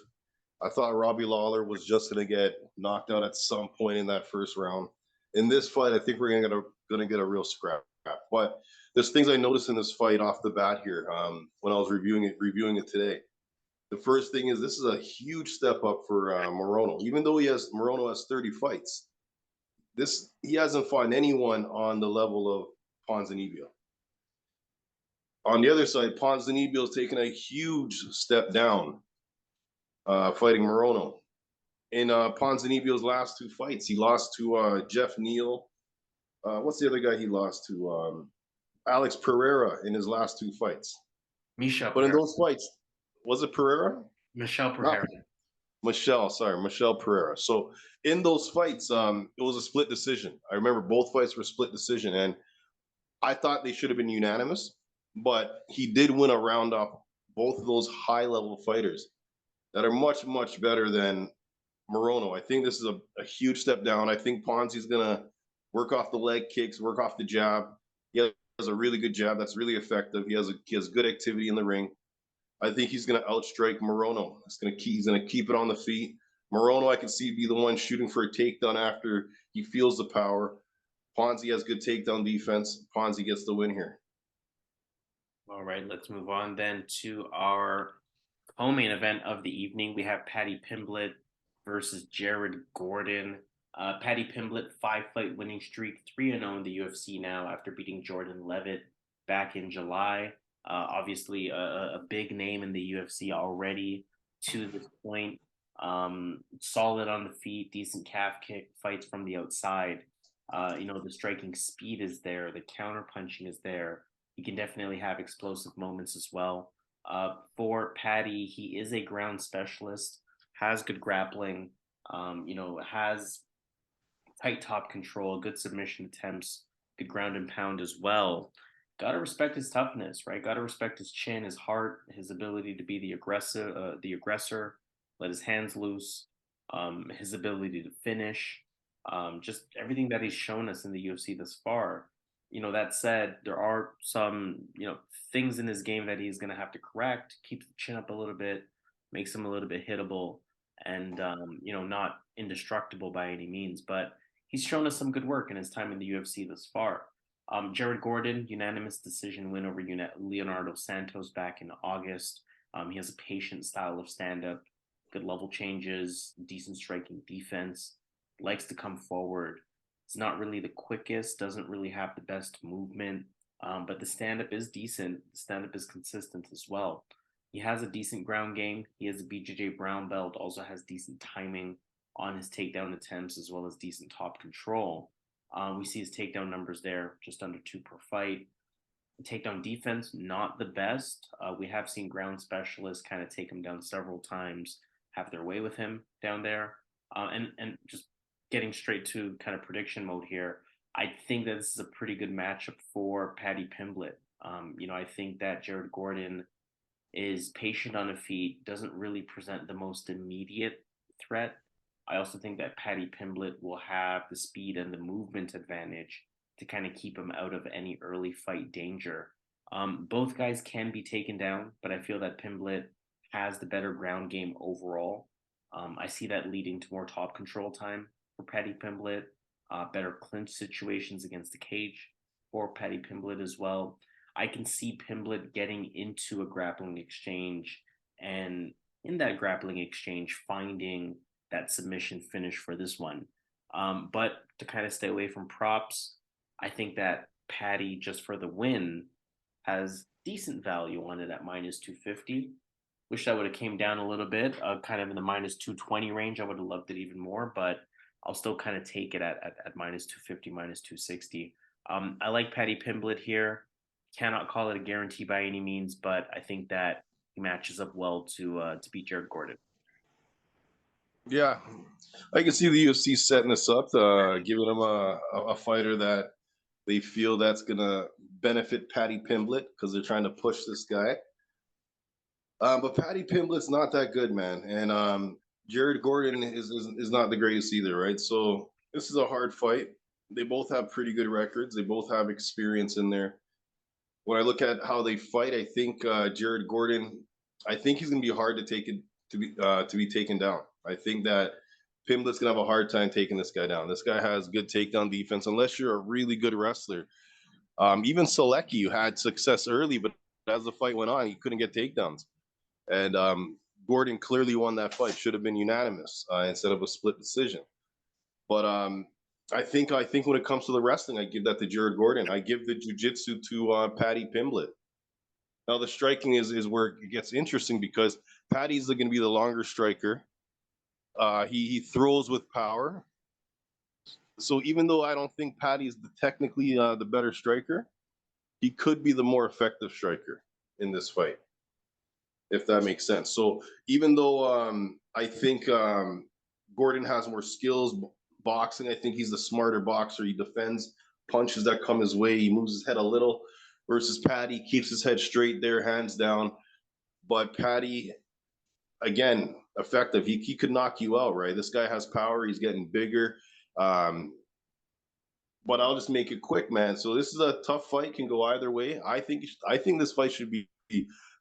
I thought Robbie Lawler was just going to get knocked out at some point in that first round. In this fight, I think we're going to get a real scrap. But there's things I noticed in this fight off the bat here when I was reviewing it today. The first thing is this is a huge step up for Morono. Even though Morono has 30 fights, he hasn't fought anyone on the level of Ponzinibbio. On the other side, Ponzinibbio has taken a huge step down fighting Morono. In Ponzinibbio's last 2 fights, he lost to Jeff Neal. What's the other guy he lost to? Alex Pereira in his last 2 fights. Michel But Pereira. in those fights, was it Pereira? Michel Pereira. Michel Pereira. So in those fights, it was a split decision. I remember both fights were split decision, and I thought they should have been unanimous, but he did win a round off both of those high-level fighters that are much, much better than Morono. I think this is a huge step down. I think Ponzi's going to work off the leg kicks, work off the jab. He has a really good jab that's really effective. He has good activity in the ring. I think he's going to outstrike Morono. He's going to keep it on the feet. Morono, I can see be the one shooting for a takedown after he feels the power. Ponzi has good takedown defense. Ponzi gets the win here. All right, let's move on then to our co-main event of the evening. We have Paddy Pimblett versus Jared Gordon. Paddy Pimblett, 5-fight winning streak, 3-0 in the UFC now after beating Jordan Levitt back in July. Obviously, a big name in the UFC already to this point. Solid on the feet, decent calf kick, fights from the outside. The striking speed is there, the counter punching is there. He can definitely have explosive moments as well. For Paddy, he is a ground specialist, has good grappling, has tight top control, good submission attempts, good ground and pound as well. Got to respect his toughness, right? Got to respect his chin, his heart, his ability to be the aggressor, let his hands loose, his ability to finish, just everything that he's shown us in the UFC thus far. That said, there are some, things in his game that he's going to have to correct, keep the chin up a little bit, makes him a little bit hittable, and, not indestructible by any means. But he's shown us some good work in his time in the UFC thus far. Jared Gordon, unanimous decision win over Leonardo Santos back in August. He has a patient style of stand-up, good level changes, decent striking defense, likes to come forward. It's not really the quickest, doesn't really have the best movement, but the stand-up is decent. The stand-up is consistent as well. He has a decent ground game. He has a BJJ brown belt, also has decent timing on his takedown attempts as well as decent top control. We see his takedown numbers there, just under 2 per fight. Takedown defense, not the best. We have seen ground specialists kind of take him down several times, have their way with him down there. And just getting straight to kind of prediction mode here, I think that this is a pretty good matchup for Paddy Pimblett. I think that Jared Gordon is patient on the feet, doesn't really present the most immediate threat. I also think that Paddy Pimblett will have the speed and the movement advantage to kind of keep him out of any early fight danger. Both guys can be taken down, but I feel that Pimblett has the better ground game overall. I see that leading to more top control time for Paddy Pimblett, better clinch situations against the cage for Paddy Pimblett as well. I can see Pimblett getting into a grappling exchange, and in that grappling exchange, finding that submission finish for this one. But to kind of stay away from props, I think that Paddy, just for the win, has decent value on it at -250. Wish that would have came down a little bit, kind of in the -220 range. I would have loved it even more, but I'll still kind of take it at -250, -260. I like Paddy Pimblett here. Cannot call it a guarantee by any means, but I think that he matches up well to beat Jared Gordon. Yeah, I can see the UFC setting this up, giving them a fighter that they feel that's gonna benefit Paddy Pimblett because they're trying to push this guy. But Paddy Pimblett's not that good, man, and Jared Gordon is not the greatest either, right? So this is a hard fight. They both have pretty good records. They both have experience in there. When I look at how they fight, I think Jared Gordon, I think he's gonna be hard to be taken down. I think that Pimblett's gonna have a hard time taking this guy down. This guy has good takedown defense, unless you're a really good wrestler. Even Selecki had success early, but as the fight went on, he couldn't get takedowns. And Gordon clearly won that fight. Should have been unanimous instead of a split decision. But I think when it comes to the wrestling, I give that to Jared Gordon. I give the jiu-jitsu to Paddy Pimblett. Now the striking is where it gets interesting because Paddy's going to be the longer striker. He throws with power. So even though I don't think Paddy's technically the better striker, he could be the more effective striker in this fight, if that makes sense. So even though I think Gordon has more skills boxing, I think he's the smarter boxer. He defends punches that come his way. He moves his head a little versus Paddy, keeps his head straight there, hands down. But Paddy, again, effective. He could knock you out, right? This guy has power. He's getting bigger. but I'll just make it quick, man. So this is a tough fight, can go either way. I think this fight should be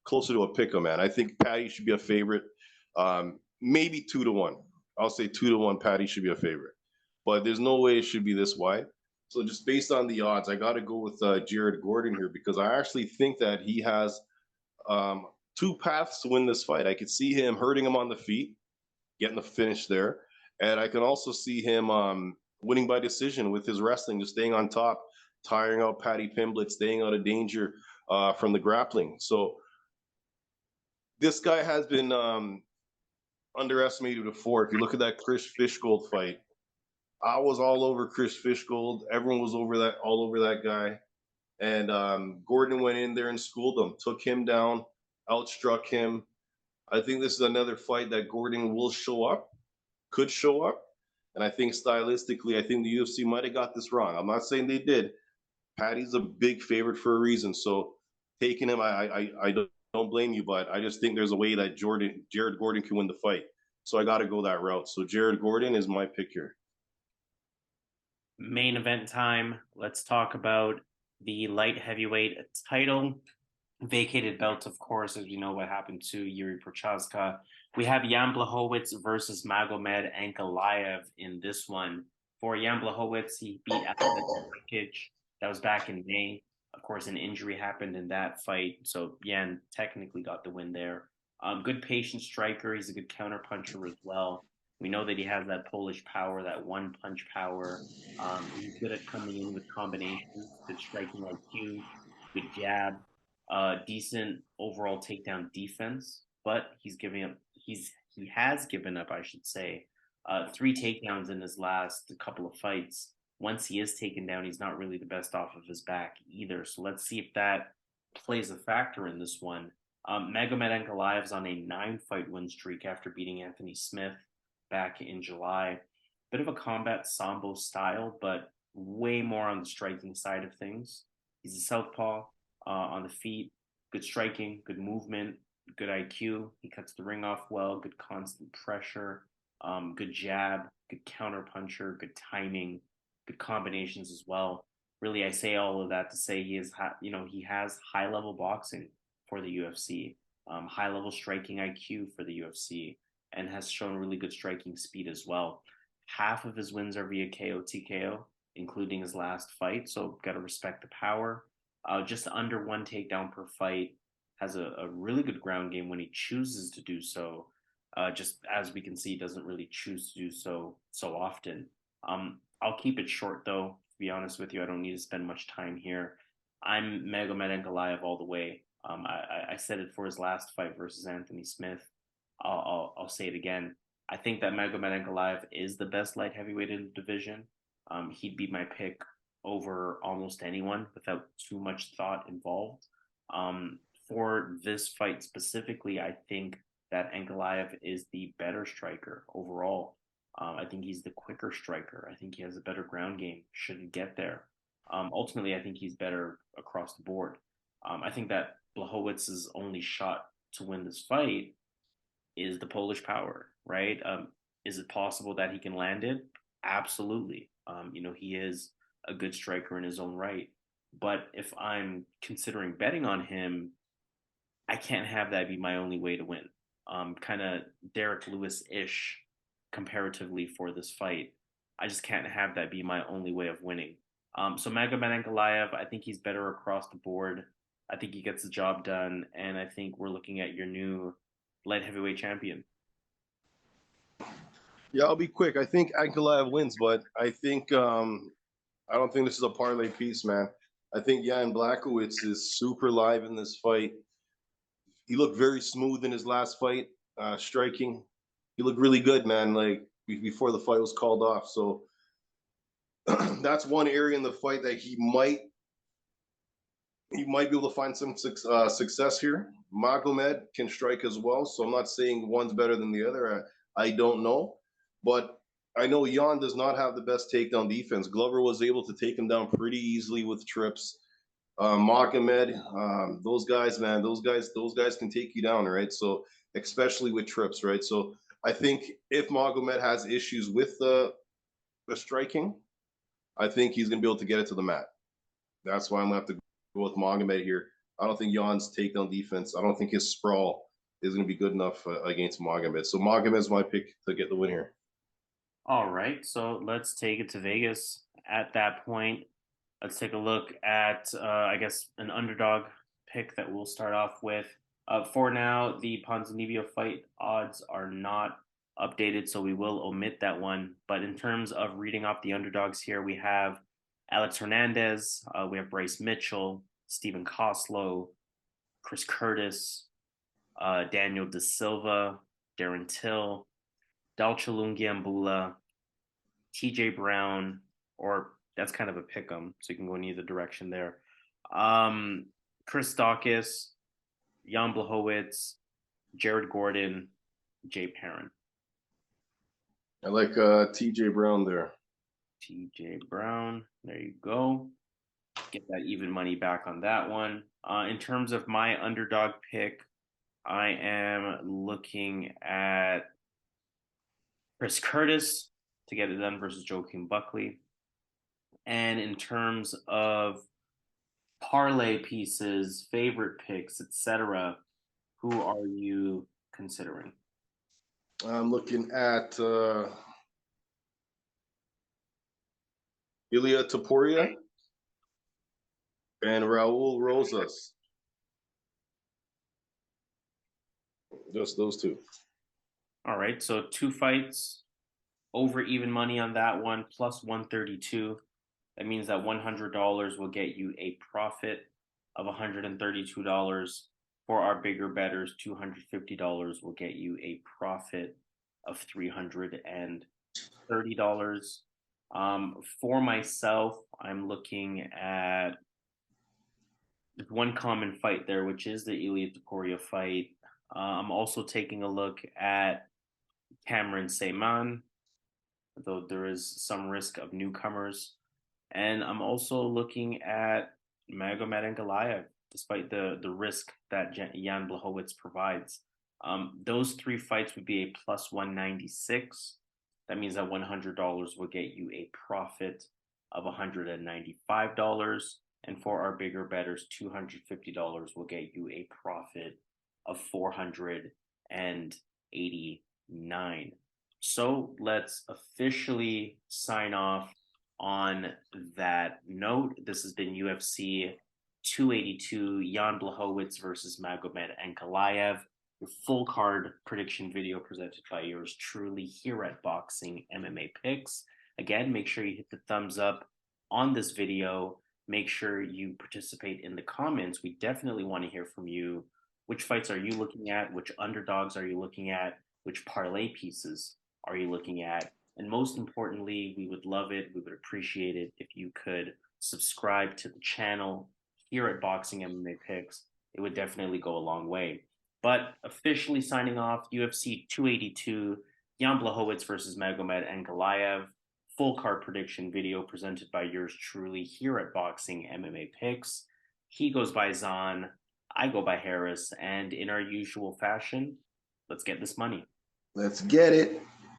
closer to a pick-em, man. I think Patty should be a favorite, maybe 2-1. I'll say 2-1. Patty should be a favorite, but there's no way it should be this wide. So just based on the odds, I got to go with Jared Gordon here because I actually think that he has um, two paths to win this fight. I could see him hurting him on the feet, getting the finish there, and I can also see him winning by decision with his wrestling, just staying on top, tiring out Patty Pimblett, staying out of danger from the grappling. So this guy has been underestimated before. If you look at that Chris Fishgold fight, I was all over Chris Fishgold. Everyone was all over that guy. And Gordon went in there and schooled him, took him down, outstruck him. I think this is another fight that Gordon will show up, could show up. And I think stylistically, I think the UFC might have got this wrong. I'm not saying they did. Patty's a big favorite for a reason. So taking him, I don't blame you, but I just think there's a way that Jared Gordon can win the fight. So I got to go that route. So Jared Gordon is my pick here. Main event time. Let's talk about the light heavyweight title. Vacated belt, of course, as we know what happened to Yuri Prochazka. We have Jan Blachowicz versus Magomed Ankalaev in this one. For Jan Blachowicz, he beat Dricus. That was back in May. Of course, an injury happened in that fight, so Jan technically got the win there. Good patient striker. He's a good counter puncher as well. We know that he has that Polish power, that one punch power. He's good at coming in with combinations, good striking IQ, good jab, decent overall takedown defense. But he has given up, I should say, 3 takedowns in his last couple of fights. Once he is taken down, he's not really the best off of his back either. So let's see if that plays a factor in this one. Magomed Ankalaev's on a 9-fight win streak after beating Anthony Smith back in July. Bit of a combat sambo style, but way more on the striking side of things. He's a southpaw on the feet, good striking, good movement, good IQ. He cuts the ring off well, good constant pressure, good jab, good counter puncher, good timing, good combinations as well. Really, I say all of that to say he has high level boxing for the UFC, high level striking IQ for the UFC, and has shown really good striking speed as well. Half of his wins are via KO TKO, including his last fight. So got to respect the power. Just under 1 takedown per fight. Has a really good ground game when he chooses to do so. Just as we can see, doesn't really choose to do so often. I'll keep it short though. To be honest with you, I don't need to spend much time here. I'm Magomed Ankalaev all the way. I said it for his last fight versus Anthony Smith. I'll say it again. I think that Magomed Ankalaev is the best light heavyweight in the division. He'd be my pick over almost anyone without too much thought involved. For this fight specifically, I think that Ankalaev is the better striker overall. I think he's the quicker striker. I think he has a better ground game should he get there. Ultimately, I think he's better across the board. I think that Blachowicz's only shot to win this fight is the Polish power, right? Is it possible that he can land it? Absolutely. He is a good striker in his own right. But if I'm considering betting on him, I can't have that be my only way to win. Kind of Derek Lewis-ish comparatively for this fight. I just can't have that be my only way of winning. So Magomed Ankalaev, I think he's better across the board. I think he gets the job done, and I think we're looking at your new light heavyweight champion. Yeah, I'll be quick. I think Ankalaev wins, but I think I don't think this is a parlay piece, man. I think Jan Blachowicz is super live in this fight. He looked very smooth in his last fight, striking. He looked really good, man, like before the fight was called off. So that's one area in the fight that he might be able to find some success here. Magomed can strike as well, so I'm not saying one's better than the other. I don't know, but I know Jan does not have the best takedown defense. Glover was able to take him down pretty easily with trips. Magomed, those guys, man, those guys can take you down, right? So especially with trips, right? So I think if Magomed has issues with the striking, I think he's going to be able to get it to the mat. That's why I'm going to have to go with Magomed here. I don't think Jan's takedown defense, I don't think his sprawl is going to be good enough against Magomed. So Magomed is my pick to get the win here. All right, so let's take it to Vegas. At that point, let's take a look at, I guess, an underdog pick that we'll start off with. For now, the Ponzinibbio fight odds are not updated, so we will omit that one. But in terms of reading off the underdogs here, we have Alex Hernandez, we have Bryce Mitchell, Stephen Koslow, Chris Curtis, Daniel De Silva, Darren Till, Dalcha Lungiambula, TJ Brown, or that's kind of a pick 'em, so you can go in either direction there. Chris Daukaus, Jan Blachowicz, Jared Gordon, Jay Perrin. I like TJ Brown there. TJ Brown, there you go. Get that even money back on that one. In terms of my underdog pick, I am looking at Chris Curtis to get it done versus Joaquin Buckley. And in terms of parlay pieces, favorite picks, etc., who are you considering? I'm looking at Ilia Topuria and Raul Rosas. Just those two. All right, so 2 fights, over even money on that one, plus 132. That means that $100 will get you a profit of $132. For our bigger bettors, $250 will get you a profit of $330. For myself, I'm looking at one common fight there, which is the Ilia Topuria fight. I'm also taking a look at Cameron Saaiman, though there is some risk of newcomers. And I'm also looking at Magomed Ankalaev, despite the risk that Jan Blachowicz provides. Those 3 fights would be a plus 196. That means that $100 will get you a profit of $195. And for our bigger bettors, $250 will get you a profit of $489. So let's officially sign off on that note. This has been UFC 282, Jan Blachowicz versus Magomed Ankalaev. Your full card prediction video presented by yours truly here at Boxing MMA Picks. Again, make sure you hit the thumbs up on this video. Make sure you participate in the comments. We definitely want to hear from you. Which fights are you looking at? Which underdogs are you looking at? Which parlay pieces are you looking at? And most importantly, we would love it, we would appreciate it if you could subscribe to the channel here at Boxing MMA Picks. It would definitely go a long way. But officially signing off, UFC 282, Jan Blachowicz versus Magomed Ankalaev. Full card prediction video presented by yours truly here at Boxing MMA Picks. He goes by Zahn, I go by Harris, and in our usual fashion, let's get this money. Let's get it.